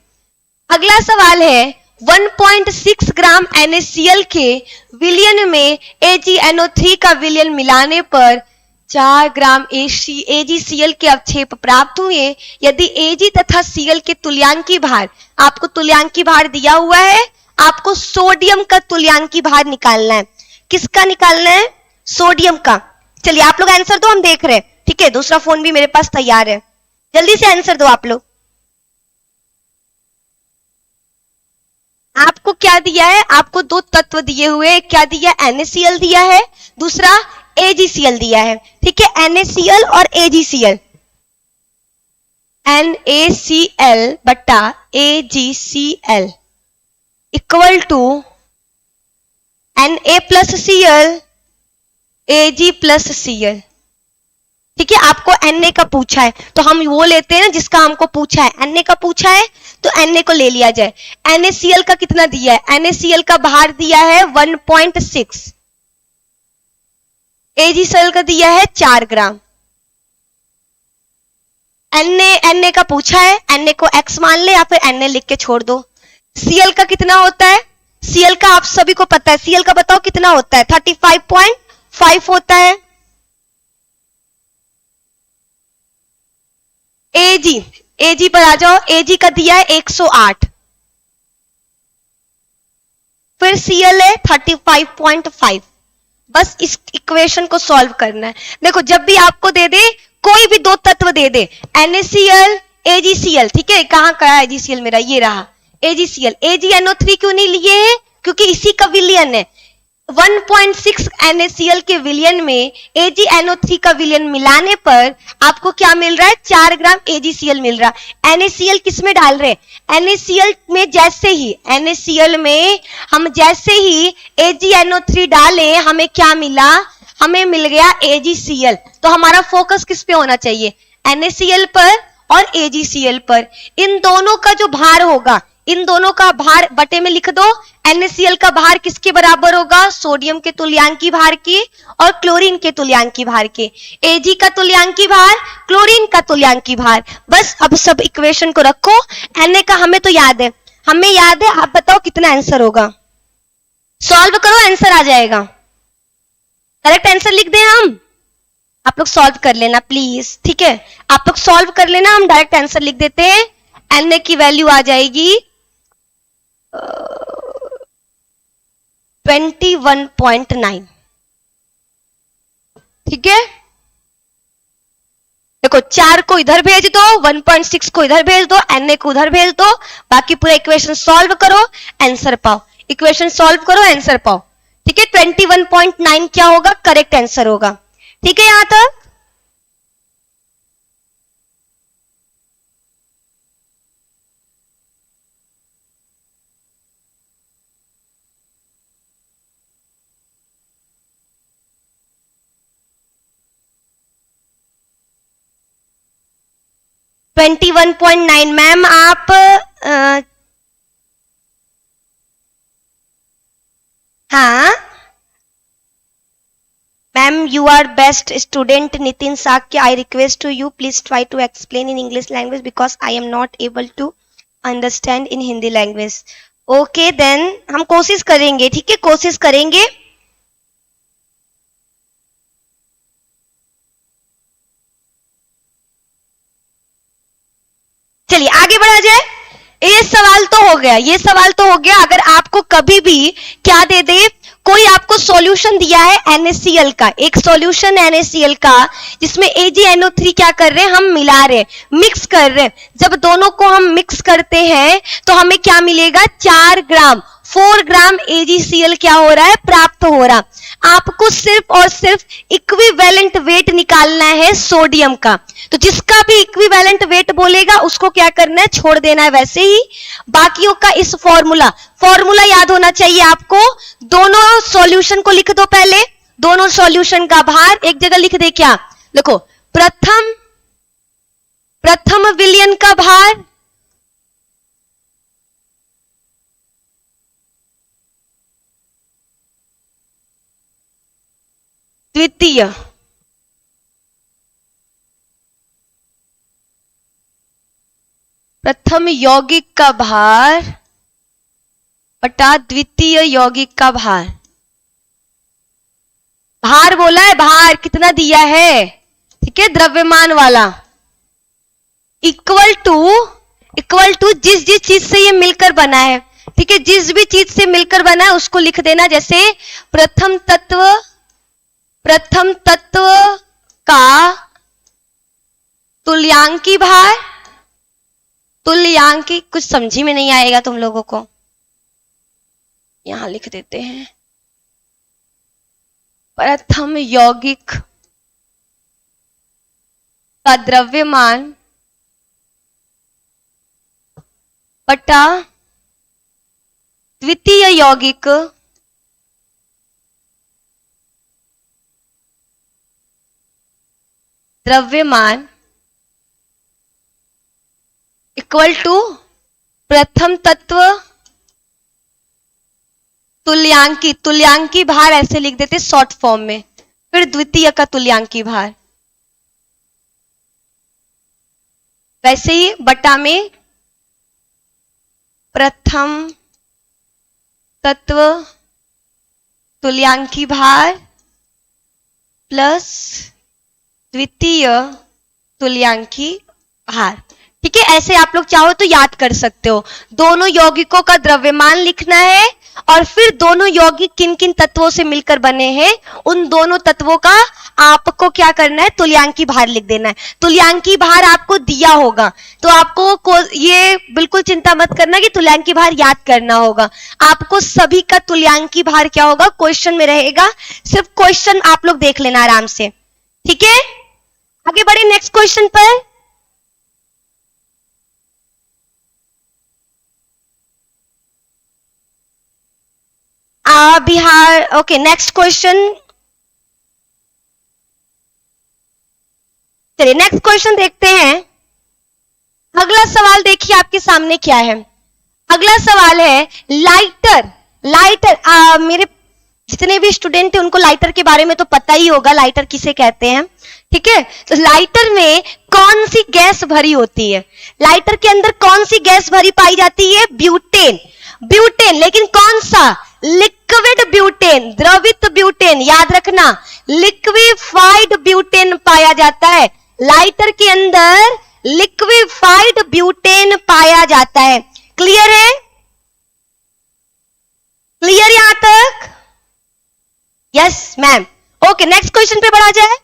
S1: अगला सवाल है, 1.6 ग्राम NaCl के विलयन में AgNO3 का विलयन मिलाने पर 4 ग्राम AgCl के अवक्षेप प्राप्त हुए। यदि Ag तथा Cl के तुल्यांकी भार, आपको तुल्यांकी भार दिया हुआ है, आपको सोडियम का तुल्यांकी भार निकालना है। किसका निकालना है? सोडियम का। चलिए आप लोग आंसर दो, हम देख रहे हैं। ठीक है, दूसरा फोन भी मेरे पास तैयार है, जल्दी से आंसर दो आप लोग। आपको क्या दिया है? आपको 2 तत्व दिए हुए, क्या दिया? NaCl दिया है, दूसरा AgCl दिया है। ठीक है, NaCl और AgCl, NaCl बटा AgCl equal to Na+Cl Ag+Cl। ठीक है, आपको Na का पूछा है तो हम वो लेते हैं ना जिसका हमको पूछा है। Na का पूछा है तो Na को ले लिया जाए। NaCl का कितना दिया है? NaCl का भार दिया है 1.6, AgCl का दिया है 4 ग्राम। Na का पूछा है, Na को x मान ले या फिर Na लिख के छोड़ दो। Cl का कितना होता है? Cl का आप सभी को पता है, Cl का बताओ कितना होता है? 35.5 होता है। Ag पर आ जाओ, Ag का दिया है 108, फिर Cl है 35.5। बस इस इक्वेशन को सॉल्व करना है। देखो जब भी आपको दे दे, कोई भी 2 तत्व दे दे, NaCl AgCl, ठीक है, कहां का है AgCl मेरा? ये रहा AgCl। AgNO3 क्यों नहीं लिए हैं? क्योंकि इसी का विलयन है। 1.6 NaCl के विलयन में AgNO3 का विलयन मिलाने पर आपको क्या मिल रहा है? 4 ग्राम AgCl मिल रहा है। NaCl किस में डाल रहे हैं? NaCl में जैसे ही, NaCl में हम जैसे ही AgNO3 डालें, हमें क्या मिला? हमें मिल गया AgCl। तो हमारा फोकस किस पे होना चाहिए? NaCl पर और AgCl पर। इन दोनों का जो भार होगा इन दोनों का भार बटे में लिख दो। NaCl का भार किसके बराबर होगा? सोडियम के तुल्यांकी भार के और क्लोरीन के तुल्यांकी भार के। Ag का तुल्यांकी भार, क्लोरीन का तुल्यांकी भार। बस अब सब इक्वेशन को रखो। Na का हमें तो याद है, हमें याद है, आप बताओ कितना आंसर होगा? सॉल्व करो, आंसर आ जाएगा। करेक्ट आंसर लिख दें हम? आप लोग सॉल्व कर लेना प्लीज, ठीक है? आप लोग सॉल्व कर लेना, हम डायरेक्ट आंसर लिख देते हैं। Na की वैल्यू आ जाएगी 21.9, ठीक है? देखो 4 को इधर भेज दो, 1.6 को इधर भेज दो, Na को उधर भेज दो, बाकी पूरा इक्वेशन सॉल्व करो, आंसर पाओ। इक्वेशन सॉल्व करो, आंसर पाओ, ठीक है? 21.9 क्या होगा? करेक्ट आंसर होगा, ठीक है? यहां तक 21.9 मैम आप हाँ ma'am, you are best student Nitin Sakya. I request to you please try to explain in English language because I am not able to understand in Hindi language. Okay then हम कोशिश करेंगे, ठीक है? कोशिश करेंगे। चलिए आगे बढ़ा जाए। ये सवाल तो हो गया, ये सवाल तो हो गया। अगर आपको कभी भी क्या दे दे, कोई आपको सॉल्यूशन दिया है NaCl का, एक सॉल्यूशन NaCl का जिसमें AgNO3 क्या कर रहे हैं, हम मिला रहे हैं, मिक्स कर रहे हैं। जब दोनों को हम मिक्स करते हैं तो हमें क्या मिलेगा? 4 ग्राम AgCl क्या हो रहा है? प्राप्त हो रहा। आपको सिर्फ और सिर्फ इक्विवेलेंट वेट निकालना है सोडियम का। तो जिसका भी इक्विवेलेंट वेट बोलेगा उसको क्या करना है? छोड़ देना है। वैसे ही बाकियों का इस फॉर्मूला याद होना चाहिए आपको। दोनों सॉल्यूशन को लिख दो पहले, दोनों सॉल्यूशन का भार एक जगह लिख दे। क्या देखो, प्रथम विलयन का भार, द्वितीय प्रथम यौगिक का भार बटा द्वितीय यौगिक का भार। भार बोला है, भार कितना दिया है, ठीक है? द्रव्यमान वाला इक्वल टू जिस चीज से ये मिलकर बना है, ठीक है? जिस भी चीज से मिलकर बना है उसको लिख देना। जैसे प्रथम तत्व का तुल्यांकी भार, तुल्यांकी कुछ समझी में नहीं आएगा तुम लोगों को, यहां लिख देते हैं प्रथम यौगिक का द्रव्यमान बटा द्वितीय यौगिक द्रव्यमान इक्वल टू प्रथम तत्व तुल्यांकी भार, ऐसे लिख देते शॉर्ट फॉर्म में। फिर द्वितीय का तुल्यांकी भार, वैसे ही बटा में प्रथम तत्व तुल्यांकी भार प्लस द्वितीय तुल्यांकी भार, ठीक है? ऐसे आप लोग चाहो तो याद कर सकते हो। दोनों यौगिकों का द्रव्यमान लिखना है और फिर दोनों यौगिक किन किन तत्वों से मिलकर बने हैं, उन दोनों तत्वों का आपको क्या करना है? तुल्यांकी भार लिख देना है। तुल्यांकी भार आपको दिया होगा तो आपको ये बिल्कुल चिंता मत करना कि तुल्यांकी भार याद करना होगा। आपको सभी का तुल्यांकी भार क्या होगा, क्वेश्चन में रहेगा। सिर्फ क्वेश्चन आप लोग देख लेना आराम से, ठीक है? आगे बढ़े नेक्स्ट क्वेश्चन पर। Bihar, okay next question. चलिए नेक्स्ट क्वेश्चन देखते हैं। अगला सवाल देखिए आपके सामने क्या है। अगला सवाल है लाइटर। मेरे जितने भी स्टूडेंट हैं उनको लाइटर के बारे में तो पता ही होगा, लाइटर किसे कहते हैं, ठीक है। तो लाइटर में कौन सी गैस भरी होती है? लाइटर के अंदर कौन सी गैस भरी पाई जाती है? ब्यूटेन। ब्यूटेन, लेकिन कौन सा? लिक्विड ब्यूटेन, द्रवित ब्यूटेन। याद रखना, लिक्विफाइड ब्यूटेन पाया जाता है लाइटर के अंदर, लिक्विफाइड ब्यूटेन पाया जाता है। क्लियर है? क्लियर यहां तक? Yes ma'am. Okay, next question पे बढ़ा जाए।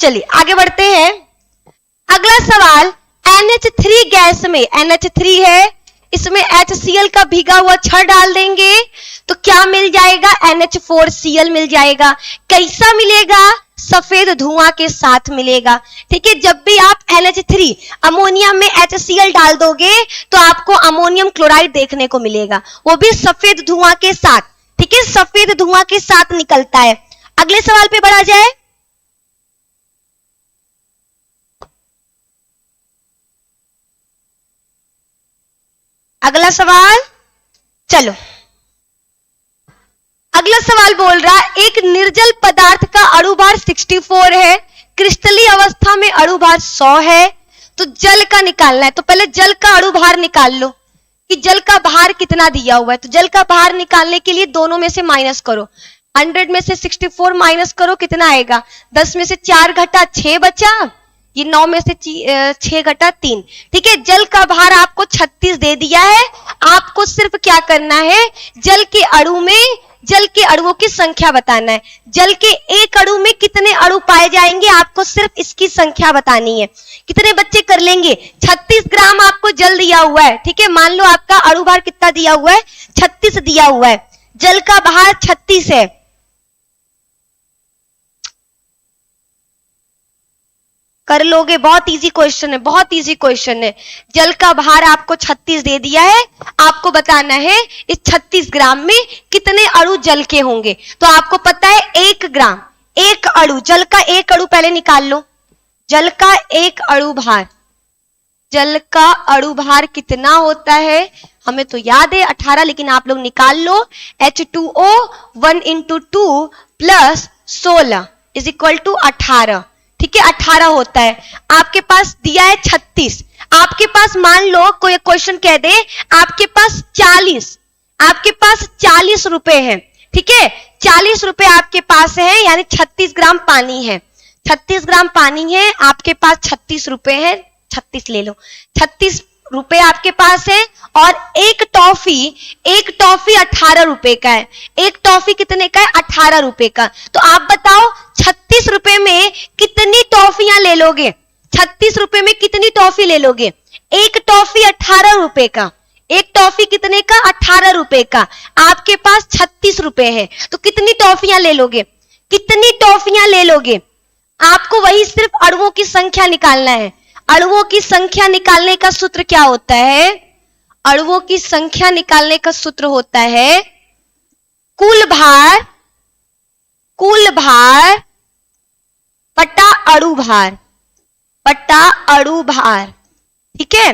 S1: चलिए आगे बढ़ते हैं। अगला सवाल, NH3 गैस में, NH3 है, इसमें HCl का भीगा हुआ छड़ डाल देंगे तो क्या मिल जाएगा? NH4Cl मिल जाएगा। कैसा मिलेगा? सफेद धुआं के साथ मिलेगा, ठीक है। जब भी आप NH3 अमोनिया में HCl डाल दोगे तो आपको अमोनियम क्लोराइड देखने को मिलेगा, वो भी सफेद धुआं के साथ, ठीक है, सफेद धुआं के साथ निकलता है। अगले सवाल पे बढ़ा जाए। अगला सवाल, चलो अगला सवाल बोल रहा है एक निर्जल पदार्थ का अणुभार 64 है, क्रिस्टलीय अवस्था में अणुभार 100 है, तो जल का निकालना है। तो पहले जल का अणुभार निकाल लो कि जल का भार कितना दिया हुआ है। तो जल का भार निकालने के लिए दोनों में से माइनस करो, 100 में से 64 माइनस करो, कितना आएगा? 10 में से 4 घटा 6 बचा, ये 9 में से 6 घटा 3, ठीक है। जल का भार आपको 36 दे दिया है। आपको सिर्फ क्या करना है? जल के अणुओं की संख्या बताना है। जल के एक अणु में कितने अणु पाए जाएंगे, आपको सिर्फ इसकी संख्या बतानी है। कितने बच्चे कर लेंगे? 36 ग्राम आपको जल दिया हुआ है, ठीक है। मान लो आपका अणुभार कितना दिया हुआ है? 36 दिया हुआ है। जल का भार 36 है, कर लोगे, बहुत इजी क्वेश्चन है, बहुत इजी क्वेश्चन है। जल का भार आपको 36 दे दिया है, आपको बताना है इस 36 ग्राम में कितने अणु जल के होंगे। तो आपको पता है 1 ग्राम, एक अणु, जल का एक अणु पहले निकाल लो। जल का एक अणु भार, जल का अणु भार कितना होता है? हमें तो याद है 18, लेकिन आप लोग निकाल लो। H2O 1 × 2 + 16 = 18, ठीक है, 18 होता है। आपके पास दिया है 36, आपके पास मान लो कोई क्वेश्चन कह दे आपके पास 40 रुपए हैं, ठीक है, 40 रुपए आपके पास है, यानी 36 ग्राम पानी है। 36 ग्राम पानी है, आपके पास 36 रुपए है, 36 ले लो, 36 रुपए आपके पास है। और एक टॉफी 18 रुपए का है। एक टॉफी कितने का है? 18 रुपए का। तो आप बताओ 36 रुपए में कितनी टॉफियां ले लोगे? 36 रुपए में कितनी टॉफी ले लोगे? एक टॉफी 18 रुपए का, एक टॉफी कितने का? 18 रुपए का। आपके पास 36 रुपए है, तो कितनी टॉफियां ले लोगे? कितनी टॉफियां ले लोगे? आपको वही सिर्फ अणुओं की संख्या निकालना है। अणुओं की संख्या निकालने का सूत्र क्या होता है? अणुओं की संख्या निकालने का सूत्र होता है कुल भार बटा अणु भार, ठीक है।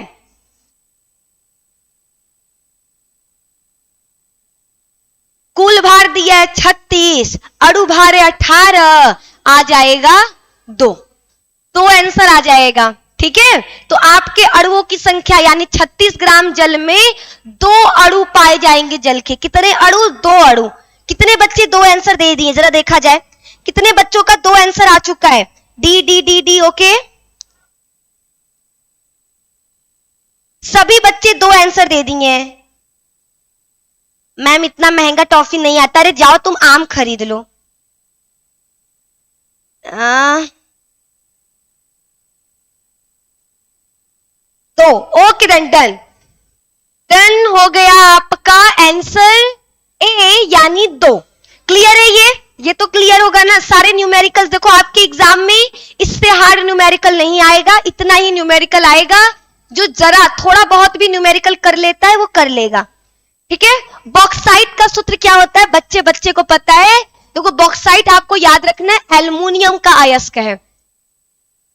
S1: कुल भार दिया है 36, अणु भार है 18, आ जाएगा 2 आंसर आ जाएगा, ठीक है। तो आपके अणुओं की संख्या यानी 36 ग्राम जल में 2 अणु पाए जाएंगे जल के। कितने अणु? 2 अणु। कितने बच्चे 2 आंसर दे दिए? जरा देखा जाए कितने बच्चों का 2 आंसर आ चुका है। D D D D, okay, सभी बच्चे 2 आंसर दे दिए हैं। मैम इतना महंगा टॉफी नहीं आता। अरे जाओ तुम आम खरीद लो। तो ओके, डन हो गया आपका आंसर ए यानी 2। क्लियर है? ये तो क्लियर होगा ना। सारे न्यूमेरिकल्स देखो आपके एग्जाम में इससे हार्ड न्यूमेरिकल नहीं आएगा, इतना ही न्यूमेरिकल आएगा। जो जरा थोड़ा बहुत भी न्यूमेरिकल कर लेता है वो कर लेगा, ठीक है। बॉक्साइट का सूत्र क्या होता है? बच्चे को पता है। देखो बॉक्साइट आपको याद रखना है एल्युमिनियम का अयस्क है,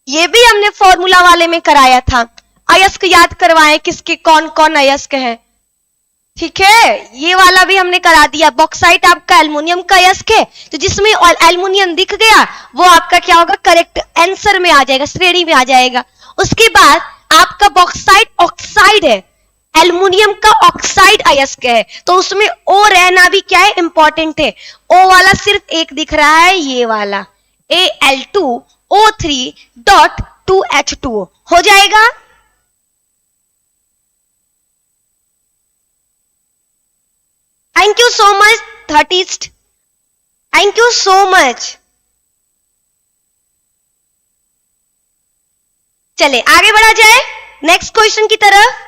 S1: ये भी हमने फॉर्मूला वाले में कराया था। अयस्क याद करवाएं, किसके कौन कौन अयस्क हैं। ठीक है, ये वाला भी हमने करा दिया। बॉक्साइट आपका एल्युमिनियम का अयस्क है, तो जिसमें एल्युमिनियम दिख गया वो आपका क्या होगा, करेक्ट आंसर में आ जाएगा, श्रेणी में आ जाएगा। उसके बाद आपका बॉक्साइट ऑक्साइड है, एल्युमिनियम का ऑक्साइड अयस्क है, तो उसमें ओ रहना भी क्या है, इंपॉर्टेंट है। ओ वाला सिर्फ एक दिख रहा है, ये वाला Al2O3.2H2O हो जाएगा। थैंक यू सो मच थर्टिस्ट, थैंक यू सो मच। चले आगे बढ़ा जाए नेक्स्ट क्वेश्चन की तरफ।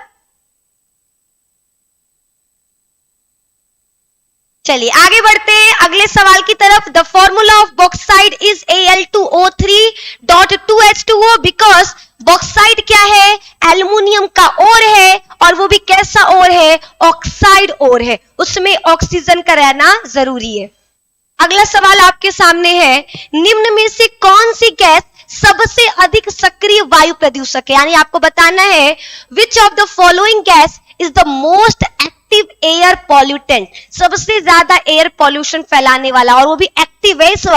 S1: चलिए आगे बढ़ते हैं अगले सवाल की तरफ। The formula of bauxite is Al2O3.2H2O because bauxite क्या है, एल्युमिनियम का ओर है, और वो भी कैसा ओर है, ऑक्साइड ओर है, उसमें ऑक्सीजन का रहना जरूरी है। अगला सवाल आपके सामने है, निम्न में से कौन सी गैस सबसे अधिक सक्रिय वायु प्रदूषक है, यानी आपको बताना है which of the following gas is the most active air pollutant, सबसे ज्यादा एयर पॉल्यूशन फैलाने वाला, और वो भी एक्टिव है इस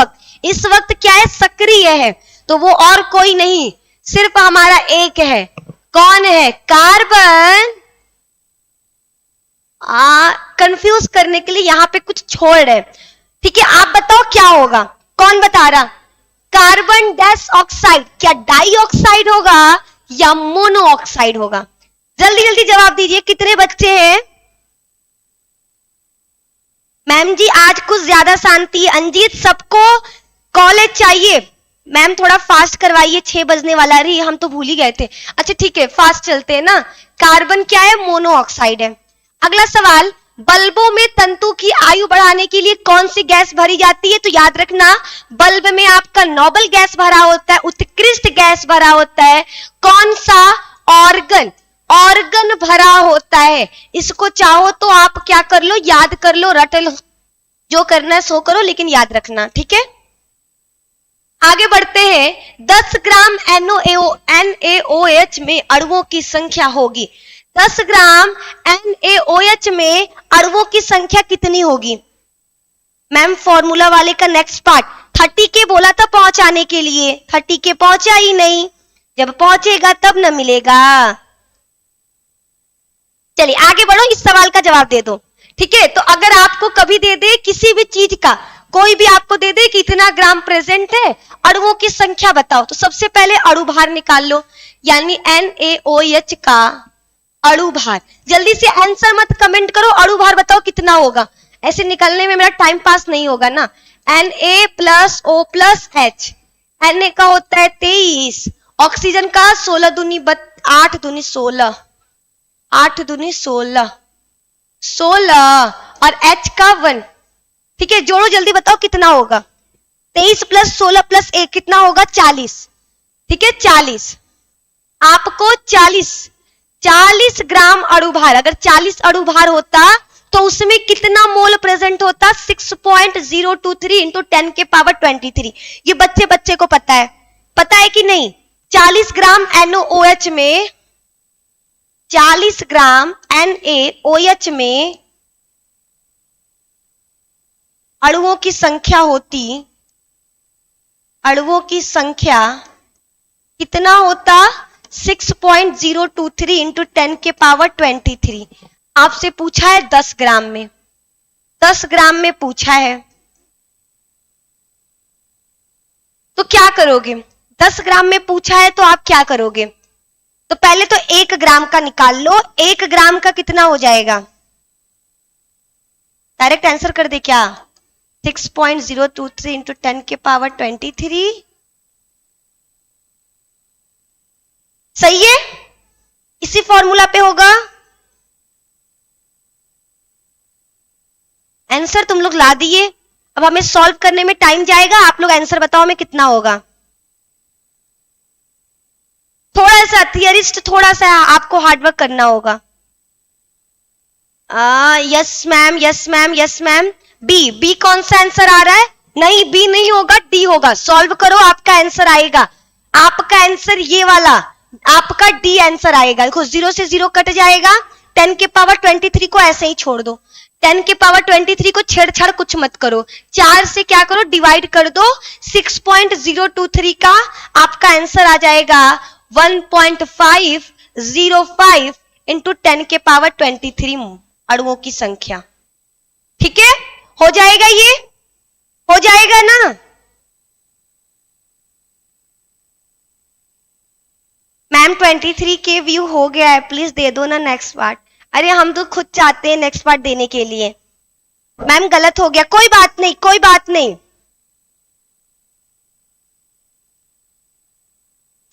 S1: वक्त क्या है, सक्रिय है, तो वो और कोई नहीं सिर्फ हमारा एक है। कौन है, कार्बन। कंफ्यूज करने के लिए यहां पे कुछ छोड़ रहे, ठीक है, आप बताओ क्या होगा, कौन बता रहा, कार्बन डैश ऑक्साइड, क्या डाइऑक्साइड होगा या मोनोऑक्साइड होगा, जल्दी जल्दी जवाब दीजिए। कितने बच्चे हैं, मैम जी आज कुछ ज्यादा शांति है। अंजीत सबको कॉलेज चाहिए, मैम थोड़ा फास्ट करवाइए, 6 बजने वाला, रही हम तो भूल ही गए थे। अच्छा ठीक है, फास्ट चलते हैं ना। कार्बन क्या है, मोनोऑक्साइड है। अगला सवाल, बल्बों में तंतु की आयु बढ़ाने के लिए कौन सी गैस भरी जाती है, तो याद रखना बल्ब में आपका नोबल गैस भरा होता है, उत्कृष्ट गैस भरा होता है। कौन सा, ऑर्गन, ऑर्गन भरा होता है। इसको चाहो तो आप क्या कर लो, याद कर लो, रट लो, जो करना है सो करो, लेकिन याद रखना, ठीक है। आगे बढ़ते हैं, 10 ग्राम NaOH में अणुओं की संख्या होगी। 10 ग्राम NaOH में अणुओं की संख्या कितनी होगी, मैम फॉर्मूला वाले का नेक्स्ट पार्ट 30 के बोला था पहुंचाने के लिए, 30 के पहुंचा ही नहीं, जब पहुंचेगा तब न मिलेगा। चलिए आगे बढ़ो, इस सवाल का जवाब दे दो, ठीक है। तो अगर आपको कभी दे दे किसी भी चीज का, कोई भी आपको दे दे कि इतना ग्राम प्रेजेंट है, अणुओं की संख्या बताओ, तो सबसे पहले अणु भार निकाल लो, यानी NaOH का अणु भार। जल्दी से आंसर मत कमेंट करो, अणु भार बताओ कितना होगा, ऐसे निकलने में मेरा टाइम पास नहीं होगा ना। Na+O+H, Na का होता है 23, ऑक्सीजन का 16 दूनी 8 दूनी 16, 8 दूनी 16, 16 और H का 1, ठीक है, जोड़ो जल्दी बताओ कितना होगा। 23 + 16 + 1 कितना होगा, 40, ठीक है 40। आपको 40 ग्राम अणु भार, अगर 40 अणु भार होता तो उसमें कितना मोल प्रेजेंट होता, 6.023 × 10⁻23। ये बच्चे को पता है कि नहीं। 40 ग्राम NaOH में, 40 ग्राम NaOH में अणुओं की संख्या होती, अणुओं की संख्या कितना होता, 6.023 × 10⁻23। आपसे पूछा है 10 ग्राम में, 10 ग्राम में पूछा है, तो क्या करोगे, 10 ग्राम में पूछा है तो आप क्या करोगे, तो पहले तो 1 ग्राम का निकाल लो, 1 ग्राम का कितना हो जाएगा, डायरेक्ट आंसर कर दे क्या, 6.023 × 10⁻23। सही है, इसी फॉर्मूला पे होगा आंसर। तुम लोग ला दिए, अब हमें सॉल्व करने में टाइम जाएगा, आप लोग आंसर बताओ हमें कितना होगा। थोड़ा सा थियरिस्ट, थोड़ा सा आपको हार्डवर्क करना होगा। Yes ma'am, yes ma'am, yes ma'am. B कौन सा आंसर आ रहा है, नहीं बी नहीं होगा, डी होगा, सॉल्व करो आपका आंसर आएगा। आपका आंसर ये वाला आपका डी आंसर आएगा। देखो 0 से 0 कट जाएगा, 10 के पावर 23 को ऐसे ही छोड़ दो, 10 के पावर 23 को छेड़छाड़ कुछ मत करो, 4 से क्या करो डिवाइड कर दो, 6.023 का आपका आंसर आ जाएगा 1.505 इंटू 10 के पावर 23 अणुओं की संख्या। ठीक है, हो जाएगा, ये हो जाएगा ना। मैम 23 के व्यू हो गया है, प्लीज दे दो ना नेक्स्ट पार्ट। अरे हम तो खुद चाहते हैं नेक्स्ट पार्ट देने के लिए। मैम गलत हो गया, कोई बात नहीं, कोई बात नहीं।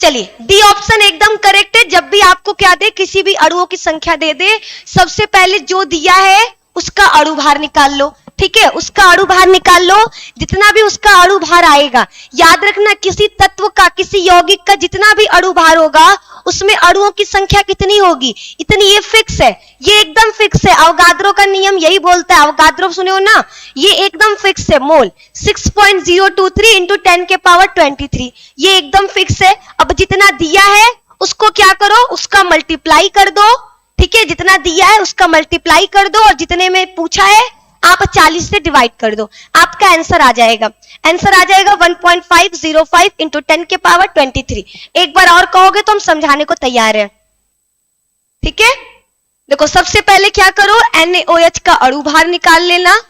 S1: चलिए डी ऑप्शन एकदम करेक्ट है। जब भी आपको क्या दे, किसी भी अणुओं की संख्या दे दे, सबसे पहले जो दिया है उसका अणु भार निकाल लो। ठीक है, उसका अणु भार निकाल लो, जितना भी उसका अणु भार आएगा। याद रखना, किसी तत्व का, किसी यौगिक का जितना भी अणु भार होगा उसमें अणुओं की संख्या कितनी होगी, इतनी। ये फिक्स है, ये एकदम फिक्स है। अवगाद्रो का नियम यही बोलता है, अवगाद्रो सुने हो ना, ये एकदम फिक्स है। मोल 6.023 इंटू 10 के पावर 23, ये एकदम फिक्स है। अब जितना दिया है उसको क्या करो, उसका मल्टीप्लाई कर दो। ठीक है, जितना दिया है उसका मल्टीप्लाई कर दो, और जितने में पूछा है आप 40 से डिवाइड कर दो, आपका आंसर आ जाएगा। आंसर आ जाएगा 1.505 इंटू 10 के पावर 23। एक बार और कहोगे तो हम समझाने को तैयार हैं। ठीक है, देखो सबसे पहले क्या करो, NaOH का अणु भार निकाल लेना।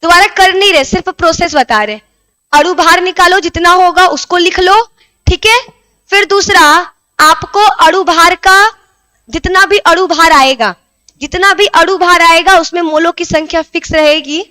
S1: दोबारा कर नहीं रहे, सिर्फ प्रोसेस बता रहे। अणु भार निकालो, जितना होगा उसको लिख लो। ठीक है, फिर दूसरा, आपको अणु भार का जितना भी अणु भार आएगा, जितना भी अणु भार आएगा उसमें मोलों की संख्या फिक्स रहेगी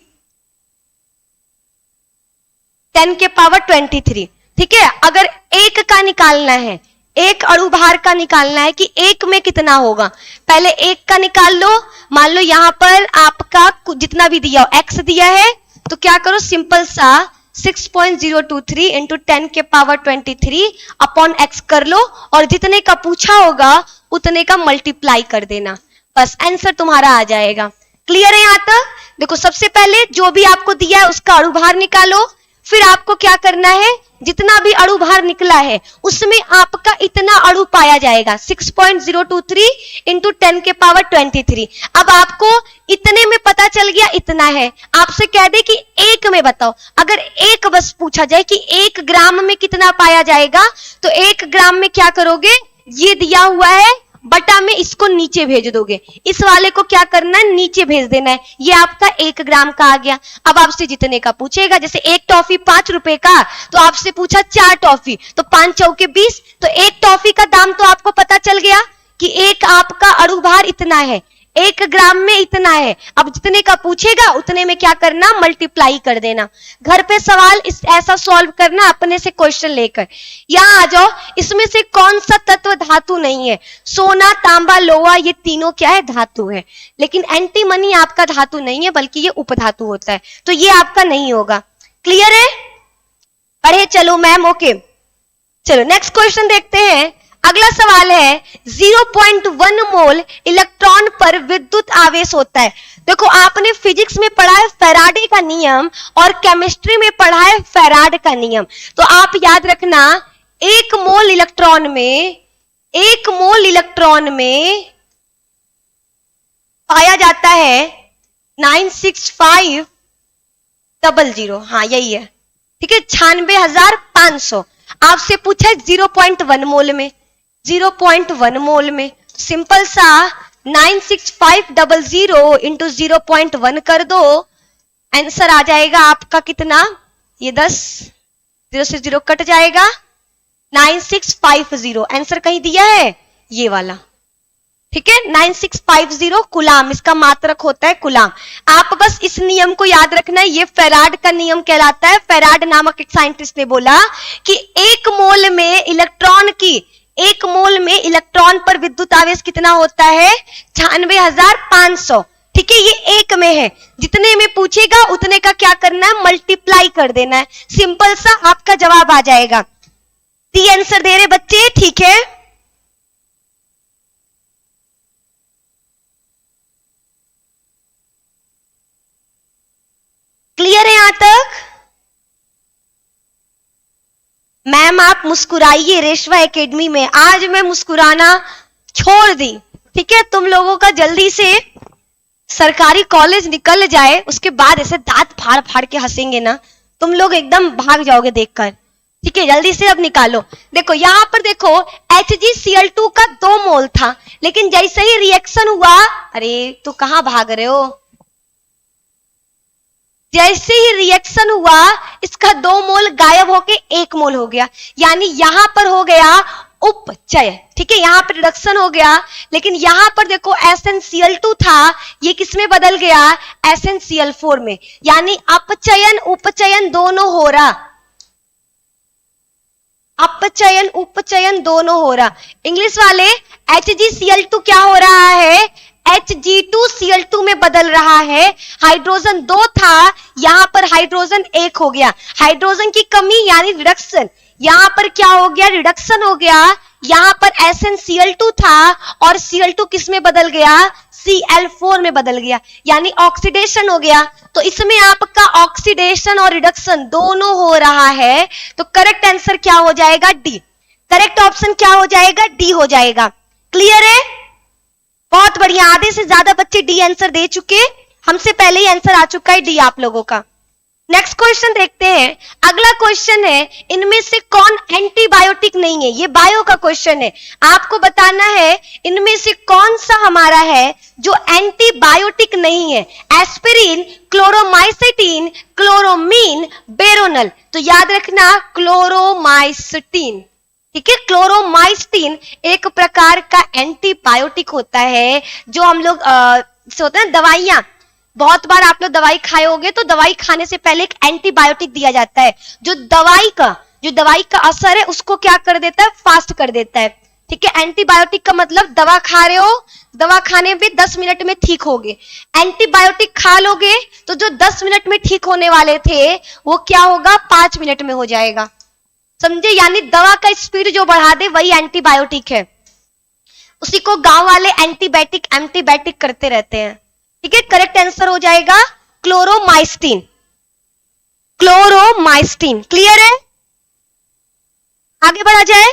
S1: 10 के पावर 23। ठीक है, अगर एक का निकालना है, एक अणु भार का निकालना है कि एक में कितना होगा, पहले एक का निकाल लो। मान लो यहां पर आपका जितना भी दिया हो, x दिया है, तो क्या करो, सिंपल सा 6.023 इंटू 10 के पावर 23 अपॉन x कर लो, और जितने का पूछा होगा उतने का मल्टीप्लाई कर देना, बस आंसर तुम्हारा आ जाएगा। क्लियर है यहां तक? देखो सबसे पहले जो भी आपको दिया है उसका अणु भार निकालो, फिर आपको क्या करना है, जितना भी अणु भार निकला है उसमें आपका इतना अणु पाया जाएगा, 6.023 इंटू 10 के पावर 23। अब आपको इतने में पता चल गया इतना है, आपसे कह दे कि एक में बताओ, अगर एक बस पूछा जाए कि 1 ग्राम में कितना पाया जाएगा, तो 1 ग्राम में क्या करोगे, ये दिया हुआ है बटा में इसको नीचे भेज दोगे, इस वाले को क्या करना है, नीचे भेज देना है, ये आपका 1 ग्राम का आ गया। अब आपसे जितने का पूछेगा, जैसे एक टॉफी 5 रुपए का, तो आपसे पूछा 4 टॉफी, तो 5 चौके 20, तो एक टॉफी का दाम तो आपको पता चल गया कि एक आपका अणु भार इतना है, 1 ग्राम में इतना है। अब जितने का पूछेगा उतने में क्या करना, मल्टीप्लाई कर देना। घर पे सवाल ऐसा सॉल्व करना अपने से क्वेश्चन लेकर। यहां आ जाओ, इसमें से कौन सा तत्व धातु नहीं है, सोना, तांबा, लोहा, ये तीनों क्या है, धातु है। लेकिन एंटीमनी आपका धातु नहीं है, बल्कि ये उपधातु होता है, तो ये आपका नहीं होगा। क्लियर है? पढ़े चलो मैम, ओके। चलो नेक्स्ट क्वेश्चन देखते हैं। अगला सवाल है, 0.1 मोल इलेक्ट्रॉन पर विद्युत आवेश होता है। देखो आपने फिजिक्स में पढ़ा है फैराडे का नियम, और केमिस्ट्री में पढ़ा है फैराड का नियम। तो आप याद रखना, 1 मोल इलेक्ट्रॉन में पाया जाता है 96500, हाँ यही है। ठीक है, 96,500। आपसे पूछा है 0.1 मोल में, 0.1 मोल में सिंपल सा 96500 इंटू 0.1 कर दो, आंसर आ जाएगा आपका कितना, ये 10, 0 से 0 कट जाएगा, 9650। आंसर कहीं दिया है ये वाला। ठीक है, 9650 कुलाम, इसका मात्रक होता है कुलाम। आप बस इस नियम को याद रखना है, ये फैराड का नियम कहलाता है। फैराड नामक एक साइंटिस्ट ने बोला कि 1 मोल इलेक्ट्रॉन पर विद्युत आवेश कितना होता है, 96,500। ठीक है, ये 1 में है, जितने में पूछेगा उतने का क्या करना है, मल्टीप्लाई कर देना है, सिंपल सा आपका जवाब आ जाएगा। डी आंसर दे रहे बच्चे, ठीक है। क्लियर है यहां तक? मैम आप मुस्कुराइए रेशवा एकेडमी में। आज मैं मुस्कुराना छोड़ दी। ठीक है, तुम लोगों का जल्दी से सरकारी कॉलेज निकल जाए, उसके बाद ऐसे दांत फाड़ फाड़ के हंसेंगे ना, तुम लोग एकदम भाग जाओगे देखकर। ठीक है, जल्दी से अब निकालो। देखो यहां पर देखो HgCl2 का 2 मोल था, लेकिन जैसे ही रिएक्शन हुआ, अरे तो कहां भाग रहे हो, जैसे ही रिएक्शन हुआ इसका 2 मोल गायब होके 1 मोल हो गया, यानी यहां पर हो गया उपचय। ठीक है, यहां पर रिडक्शन हो गया, लेकिन यहां पर देखो SnCl2 था, ये किसमें बदल गया, SnCl4 में, यानी अपचयन उपचयन दोनों हो रहा, अपचयन उपचयन दोनों हो रहा। इंग्लिश वाले HgCl2 क्या हो रहा है, Hg2Cl2 में बदल रहा है। हाइड्रोजन 2 था, यहां पर हाइड्रोजन 1 हो गया, हाइड्रोजन की कमी यानी रिडक्शन, यहां पर क्या हो गया, रिडक्शन हो गया। यहां पर SnCl2 था और Cl2 किस में बदल गया, Cl4 में बदल गया, यानी ऑक्सीडेशन हो गया। तो इसमें आपका ऑक्सीडेशन और रिडक्शन दोनों हो रहा है, तो करेक्ट आंसर क्या हो जाएगा, डी। करेक्ट ऑप्शन क्या हो जाएगा, डी हो जाएगा। क्लियर है, बहुत बढ़िया, आधे से ज्यादा बच्चे डी आंसर दे चुके, हमसे पहले ही आंसर आ चुका है डी आप लोगों का। नेक्स्ट क्वेश्चन देखते हैं। अगला क्वेश्चन है, इनमें से कौन एंटीबायोटिक नहीं है, ये बायो का क्वेश्चन है। आपको बताना है इनमें से कौन सा हमारा है जो एंटीबायोटिक नहीं है। Aspirin, Chloromycetin, क्लोरोमीन, बेरोनल। तो याद रखना क्लोरोमाइसिटीन। ठीक है, क्लोरोमाइसिटीन एक प्रकार का एंटीबायोटिक होता है, जो हम लोग होता है दवाइयां, बहुत बार आप लोग दवाई खाए होगे, तो दवाई खाने से पहले एक एंटीबायोटिक दिया जाता है, जो दवाई का असर है उसको क्या कर देता है, फास्ट कर देता है। ठीक है, एंटीबायोटिक का मतलब दवा खा रहे हो, दवा खाने में 10 मिनट में ठीक होगे, एंटीबायोटिक खा लोगे तो जो 10 मिनट में ठीक होने वाले थे वो क्या होगा, 5 मिनट में हो जाएगा। समझे, यानी दवा का स्पीड जो बढ़ा दे वही एंटीबायोटिक है। उसी को गांव वाले एंटीबायोटिक करते रहते हैं। ठीक है, करेक्ट आंसर हो जाएगा क्लोरोमाइसिटीन। क्लोरोमाइसिटीन। क्लियर है, आगे बढ़ा जाए।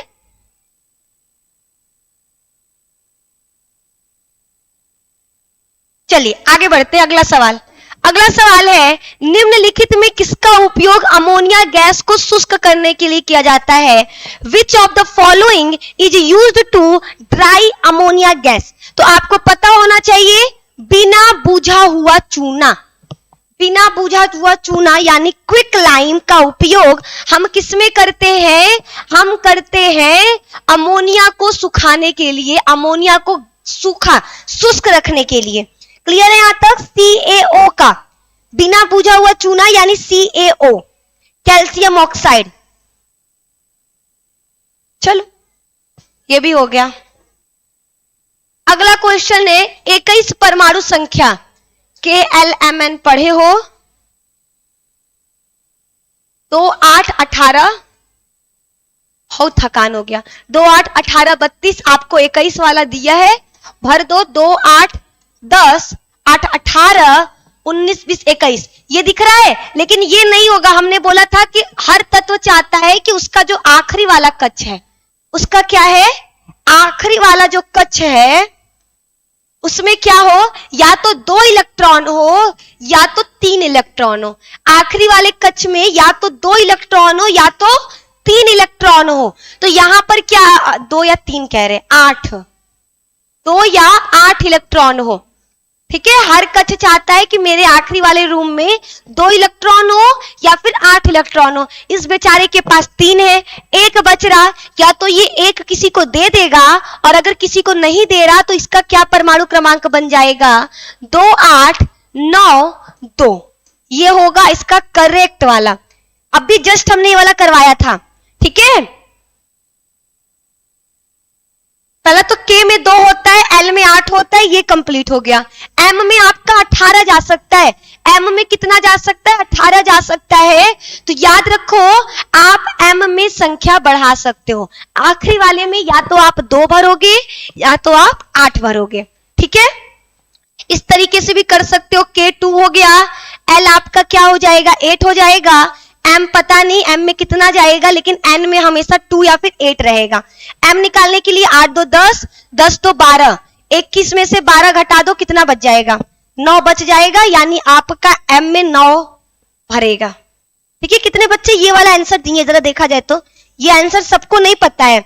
S1: चलिए आगे बढ़ते हैं, अगला सवाल। अगला सवाल है, निम्नलिखित में किसका उपयोग अमोनिया गैस को शुष्क करने के लिए किया जाता है। Which of the following is used to dry ammonia gas. तो आपको पता होना चाहिए, बिना बुझा हुआ चूना, बिना बुझा हुआ चूना यानी क्विक लाइम का उपयोग हम किसमें करते हैं, हम करते हैं अमोनिया को सुखाने के लिए, अमोनिया को सूखा शुष्क रखने के लिए। क्लियर है यहां तक। CaO का बिना बुझा हुआ चूना यानी CaO, कैल्शियम ऑक्साइड। चलो ये भी हो गया। अगला क्वेश्चन है, 21 परमाणु संख्या KLMN पढ़े हो, 2, 8, 18, बहुत थकान हो गया। 2, 8, 18, 32 आपको 21 वाला दिया है, भर दो। 2, 8, 10, 8, 18, 19, 20, 21 ये दिख रहा है, लेकिन ये नहीं होगा। हमने बोला था कि हर तत्व चाहता है कि उसका जो आखिरी वाला कक्ष है, उसका क्या है, आखिरी वाला जो कक्ष है उसमें क्या हो, या तो 2 इलेक्ट्रॉन हो या तो 3 इलेक्ट्रॉन हो। आखिरी वाले कक्ष में या तो 2 इलेक्ट्रॉन हो या तो 3 इलेक्ट्रॉन हो। तो यहां पर क्या 2 या 3 कह रहे, 8, 2 या 8 इलेक्ट्रॉन हो। ठीक है, हर कक्ष चाहता है कि मेरे आखिरी वाले रूम में 2 इलेक्ट्रॉन हो या फिर 8 इलेक्ट्रॉन हो। इस बेचारे के पास 3 है, 1 बच रहा, या तो ये 1 किसी को दे देगा, और अगर किसी को नहीं दे रहा तो इसका क्या परमाणु क्रमांक बन जाएगा, 2, 8, 9, 2। ये होगा इसका करेक्ट वाला। अभी जस्ट हमने ये वाला करवाया था। ठीक है, पहला तो K में 2 होता है, L में 8 होता है, ये कंप्लीट हो गया। M में आपका 18 जा सकता है, M में कितना जा सकता है, 18 जा सकता है। तो याद रखो, आप M में संख्या बढ़ा सकते हो। आखिरी वाले में या तो आप 2 भरोगे या तो आप 8 भरोगे। ठीक है, इस तरीके से भी कर सकते हो। K 2 हो गया, L आपका क्या हो जाएगा, 8 हो जाएगा, m पता नहीं m में कितना जाएगा, लेकिन n में हमेशा 2 या फिर 8 रहेगा। m निकालने के लिए 8 2 10, 10 2 12, 21 में से 12 घटा दो, कितना बच जाएगा? 9 बच जाएगा, यानी आपका m में 9 भरेगा। ठीक है, कितने बच्चे ये वाला आंसर दिए जरा देखा जाए तो? ये आंसर सबको नहीं पता है।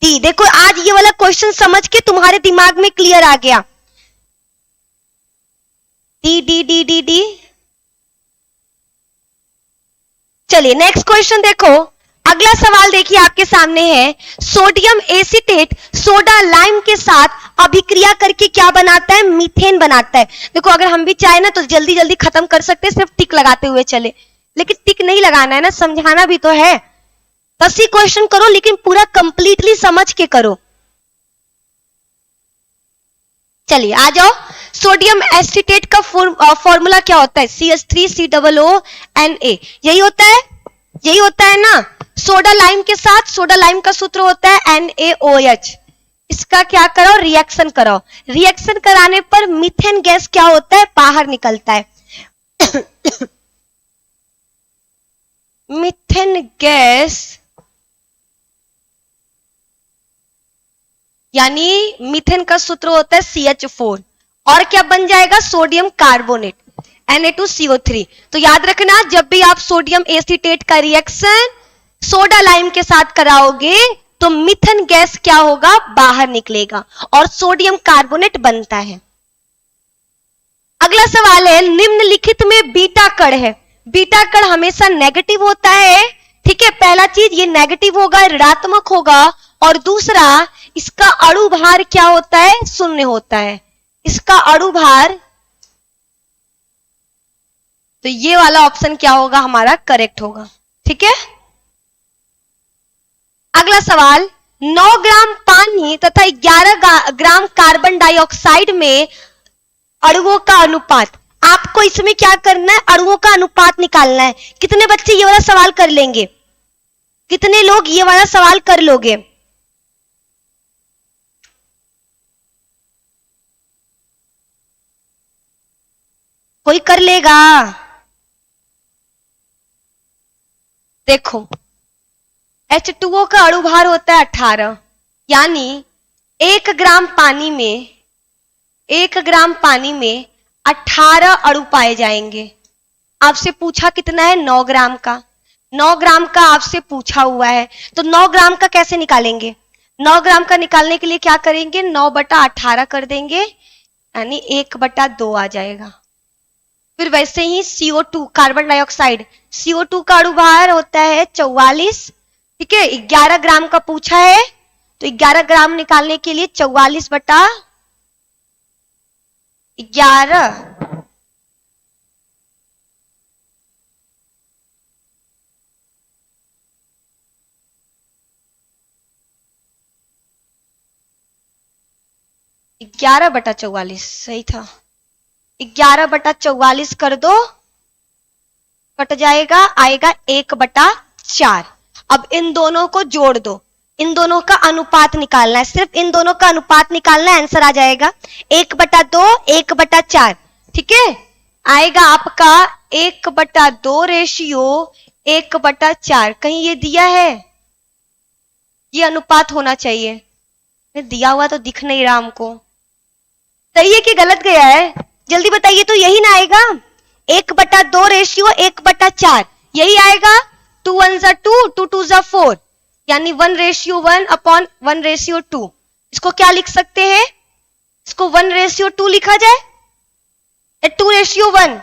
S1: डी, देखो आज ये वाला क्वेश्चन समझ के तुम्हारे दिमाग में क्लियर आ गया। D D D D D. चलिए नेक्स्ट क्वेश्चन देखो। अगला सवाल देखिए आपके सामने है, सोडियम एसीटेट सोडा लाइम के साथ अभिक्रिया करके क्या बनाता है? मीथेन बनाता है। देखो अगर हम भी चाहे ना तो जल्दी जल्दी खत्म कर सकते हैं, सिर्फ टिक लगाते हुए चले, लेकिन टिक नहीं लगाना है ना, समझाना भी तो है। बस ये क्वेश्चन करो, लेकिन पूरा कंप्लीटली समझ के करो। चलिए आ जाओ। सोडियम एसीटेट का फॉर्मूला क्या होता है? CH3COONA। यही होता है, यही होता है ना। सोडा लाइम के साथ, सोडा लाइम का सूत्र होता है NaOH। इसका क्या करो? रिएक्शन करो। रिएक्शन कराने पर मीथेन गैस क्या होता है? बाहर निकलता है। मीथेन गैस यानी मीथेन का सूत्र होता है CH4, और क्या बन जाएगा? Sodium carbonate Na2CO3। तो याद रखना, जब भी आप सोडियम एसीटेट का रिएक्शन सोडा लाइम के साथ कराओगे तो मीथेन गैस क्या होगा? बाहर निकलेगा और सोडियम कार्बोनेट बनता है। अगला सवाल है, निम्नलिखित में बीटा कण है। बीटा कण हमेशा नेगेटिव होता है। ठीक है, पहला चीज ये नेगेटिव होगा, ऋणात्मक होगा, और दूसरा इसका अणु भार क्या होता है? शून्य होता है। इसका अणु भार, तो ये वाला ऑप्शन क्या होगा? हमारा करेक्ट होगा। ठीक है, अगला सवाल, 9 ग्राम पानी तथा 11 ग्राम कार्बन डाइऑक्साइड में अणुओं का अनुपात। आपको इसमें क्या करना है? अणुओं का अनुपात निकालना है। कितने बच्चे ये वाला सवाल कर लेंगे? कितने लोग ये वाला सवाल कर लोगे? कोई कर लेगा? देखो H2O का अणु भार होता है 18, यानी 1 ग्राम पानी में 18 अणु पाए जाएंगे। आपसे पूछा कितना है? 9 ग्राम का। 9 ग्राम का आपसे पूछा हुआ है, तो 9 ग्राम का कैसे निकालेंगे? 9 ग्राम का निकालने के लिए क्या करेंगे? 9/18 कर देंगे, यानी 1/2 आ जाएगा। फिर वैसे ही CO2 कार्बन डाइऑक्साइड, CO2 का अणु भार होता है 44। ठीक है, 11 ग्राम का पूछा है, तो 11 ग्राम निकालने के लिए 44/11 11/44 सही था। 11/44 कर दो, कट जाएगा, आएगा 1/4। अब इन दोनों को जोड़ दो, इन दोनों का अनुपात निकालना है, सिर्फ इन दोनों का अनुपात निकालना है, आंसर आ जाएगा 1/2 1/4। ठीक है, आएगा आपका 1/2 रेशियो 1/4। कहीं ये दिया है? ये अनुपात होना चाहिए, दिया हुआ तो दिख नहीं रहा हमको। सही है कि गलत गया है? जल्दी बताइए तो, यही ना आएगा? 1/2 रेशियो 1/4 यही आएगा। 2 1 2, 2 2 4, यानी 1:1/1:2। इसको क्या लिख सकते हैं? इसको 1:2 लिखा जाए, 2:1,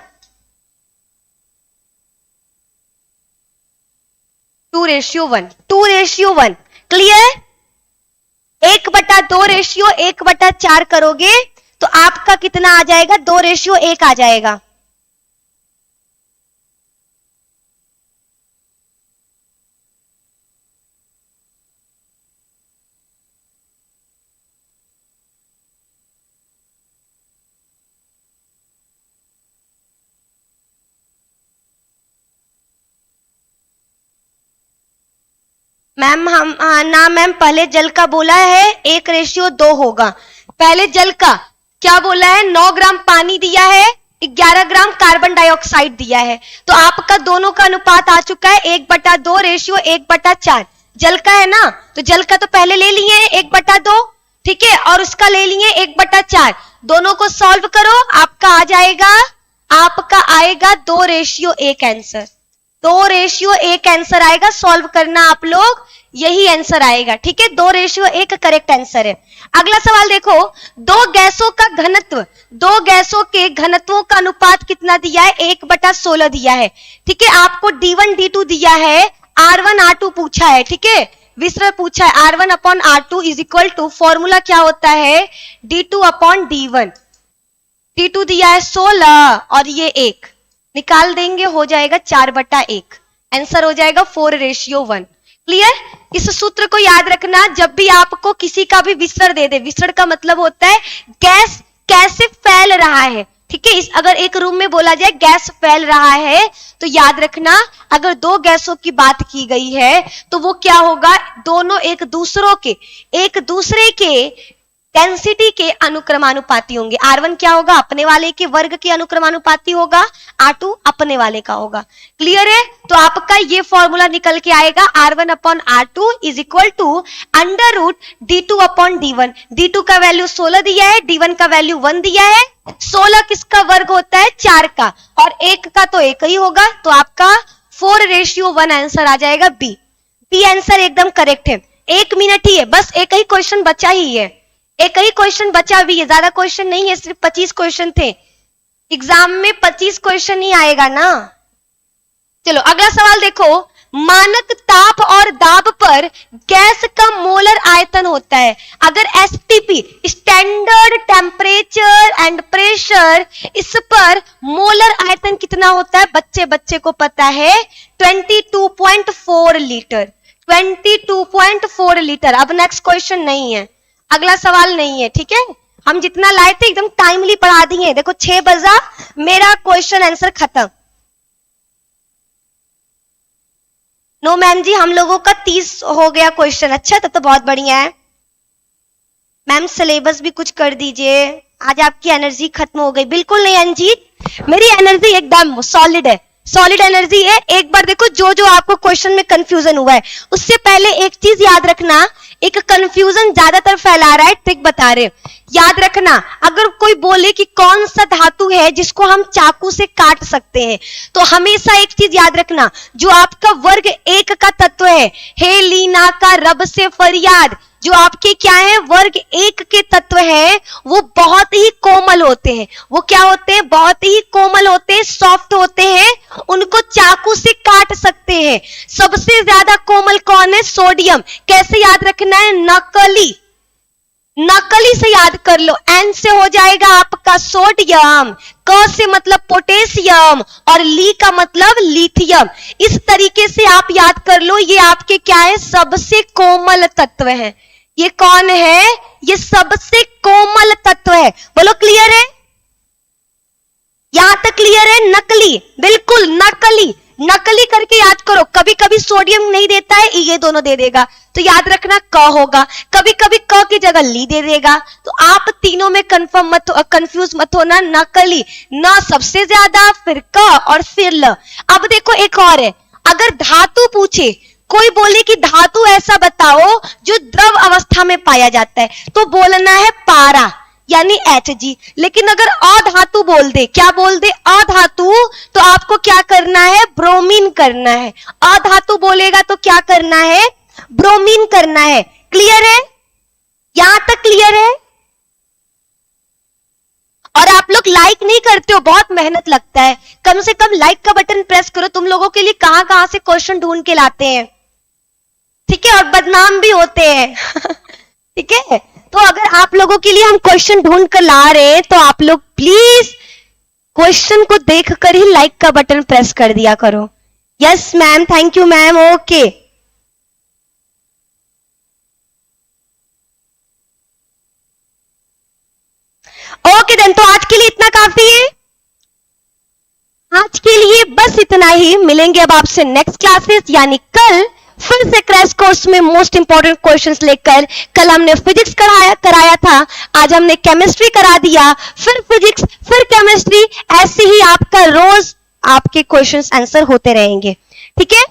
S1: 2:1, 2:1। क्लियर? 1/2 रेशियो 1/4 करोगे तो आपका कितना आ जाएगा? 2:1 आ जाएगा। मैम हम ना मैम, पहले जल का बोला है 1:2 होगा। पहले जल का क्या बोला है? 9 ग्राम पानी दिया है, 11 ग्राम कार्बन डाइऑक्साइड दिया है। तो आपका दोनों का अनुपात आ चुका है 1/2 रेशियो 1/4। जल का है ना, तो जल का तो पहले ले लिए 1/2, ठीक है, और उसका ले लिए 1/4। दोनों को सॉल्व करो, आपका आएगा 2:1 आंसर। 2:1 आंसर आएगा। सॉल्व करना आप लोग, यही आंसर आएगा, ठीक है। 2:1 करेक्ट आंसर है। अगला सवाल देखो, दो गैसों के घनत्वों का अनुपात कितना दिया है? 1/16 दिया है, ठीक है। आपको D1 D2 दिया है, R1 R2 पूछा है, ठीक है, विस्तार पूछा है। R1/R2 is equal to, formula क्या होता है? D2/D1। D2 दिया है 16 और ये 1 निकाल देंगे, हो जाएगा 4/1। आंसर हो जाएगा 4:1। क्लियर? इस सूत्र को याद रखना, जब भी आपको किसी का भी विसरण दे दे, विसरण का मतलब होता है गैस कैसे फैल रहा है, ठीक है। अगर एक रूम में बोला जाए गैस फैल रहा है, तो याद रखना अगर दो गैसों की बात की गई है तो वो क्या होगा? दोनों एक दूसरे के डेंसिटी के अनुक्रमानुपाती होंगे। R1 क्या होगा? अपने वाले के वर्ग के अनुक्रमानुपाती होगा, R2 अपने वाले का होगा। क्लियर है? तो आपका ये फॉर्मूला निकल के आएगा R1/R2 is equal to √D2/D1। D2 का वैल्यू 16 दिया है, D1 का वैल्यू 1 दिया है। 16 किसका वर्ग होता है? 4 का, और 1 का तो 1 ही होगा। तो आपका 4:1 आंसर आ जाएगा बी। बी आंसर एकदम करेक्ट है। 1 मिनट ही है, बस एक ही क्वेश्चन बचा ही है, एक ही क्वेश्चन बचा भी है, ज्यादा क्वेश्चन नहीं है, सिर्फ 25 क्वेश्चन थे। एग्जाम में 25 क्वेश्चन ही आएगा ना। चलो अगला सवाल देखो, मानक ताप और दाब पर गैस का मोलर आयतन होता है। अगर STP standard temperature and pressure, इस पर मोलर आयतन कितना होता है? बच्चे को पता है 22.4 लीटर। 22.4 लीटर। अब नेक्स्ट क्वेश्चन नहीं है, अगला सवाल नहीं है, ठीक है। हम जितना लाए थे एकदम टाइमली पढ़ा दिए। देखो 6 बजा, मेरा क्वेश्चन आंसर खत्म। नो मैम जी, हम लोगों का 30 हो गया क्वेश्चन। अच्छा, तब तो बहुत बढ़िया है। मैम सिलेबस भी कुछ कर दीजिए, आज आपकी एनर्जी खत्म हो गई। बिल्कुल नहीं अंजीत, मेरी एनर्जी एकदम सॉलिड है, सॉलिड एनर्जी है। एक बार देखो, जो आपको क्वेश्चन में कंफ्यूजन हुआ है, उससे पहले एक चीज याद रखना, एक कंफ्यूजन ज्यादातर फैला रहा है, ट्रिक बता रहे। याद रखना, अगर कोई बोले कि कौन सा धातु है जिसको हम चाकू से काट सकते हैं, तो हमेशा एक चीज याद रखना, जो आपका वर्ग 1 का तत्व है, हे लीना का रब से फरियाद, जो आपके क्या है वर्ग 1 के तत्व है, वो बहुत ही कोमल होते हैं। वो क्या होते हैं? बहुत ही कोमल होते हैं, सॉफ्ट होते हैं, उनको चाकू से काट सकते हैं। सबसे ज्यादा कोमल कौन है? सोडियम। कैसे याद रखना है? नकली, नकली से याद कर लो। एन से हो जाएगा आपका सोडियम, क से मतलब पोटेशियम, और ली का मतलब लिथियम। इस तरीके से आप याद कर लो, ये आपके क्या है? सबसे कोमल तत्व है। ये कौन है? ये सबसे कोमल तत्व है। बोलो क्लियर है? यहां तक क्लियर है? नकली, बिल्कुल नकली, नकली करके याद करो। कभी कभी सोडियम नहीं देता है, ये दोनों दे देगा, तो याद रखना क होगा। कभी कभी क की जगह ली दे देगा, तो आप तीनों में कंफ्यूज मत होना। नकली, न सबसे ज्यादा, फिर क और फिर ल। अब देखो एक और है, अगर धातु पूछे, कोई बोले कि धातु ऐसा बताओ जो द्रव अवस्था में पाया जाता है, तो बोलना है पारा यानी Hg। लेकिन अगर अधातु बोल दे, क्या बोल दे? अधातु, तो आपको क्या करना है? ब्रोमीन करना है। अधातु बोलेगा तो क्या करना है? ब्रोमीन करना है। क्लियर है? यहां तक क्लियर है? और आप लोग लाइक नहीं करते हो, बहुत मेहनत लगता है। कम से कम लाइक का बटन प्रेस करो। तुम लोगों के लिए कहां कहां से क्वेश्चन ढूंढ के लाते हैं, ठीक है, और बदनाम भी होते हैं ठीक है। तो अगर आप लोगों के लिए हम क्वेश्चन ढूंढ कर ला रहे हैं, तो आप लोग प्लीज क्वेश्चन को देखकर ही लाइक का बटन प्रेस कर दिया करो। Yes ma'am, thank you ma'am, okay. Okay then, तो आज के लिए इतना काफी है। आज के लिए बस इतना ही। मिलेंगे अब आपसे नेक्स्ट क्लासेस यानी कल फिर से क्रैश कोर्स में मोस्ट इंपॉर्टेंट क्वेश्चंस लेकर, कल हमने फिजिक्स कराया था, आज हमने केमिस्ट्री करा दिया, फिर फिजिक्स, फिर केमिस्ट्री, ऐसे ही आपका रोज आपके क्वेश्चंस आंसर होते रहेंगे, ठीक है?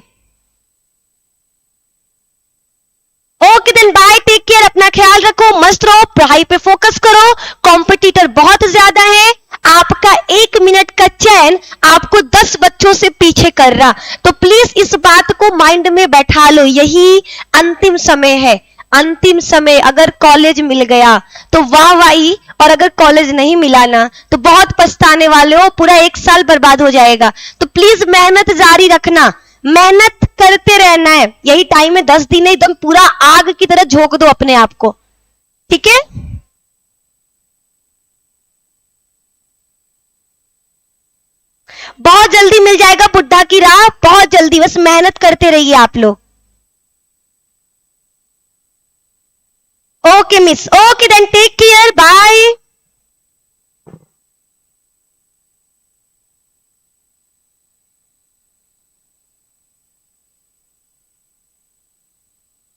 S1: Okay then bye, take care, अपना ख्याल रखो, मस्त रहो, पढ़ाई पे फोकस करो, कॉम्पिटिटर बहुत ज्यादा है, आपका 1 मिनट का चैन आपको 10 बच्चों से पीछे कर रहा, तो प्लीज इस बात को माइंड में बैठा लो, यही अंतिम समय है, अंतिम समय। अगर कॉलेज मिल गया तो वाह वाही, और अगर कॉलेज नहीं मिला ना तो बहुत पछताने वाले हो, पूरा 1 साल बर्बाद हो जाएगा। तो प्लीज मेहनत जारी रखना, मेहनत करते रहना है, यही टाइम है, 10 दिन एकदम पूरा आग की तरह झोंक दो अपने आप को, ठीक है? बहुत जल्दी मिल जाएगा बुड्ढा की राह, बहुत जल्दी, बस मेहनत करते रहिए आप लोग। Okay miss, okay then take care, bye.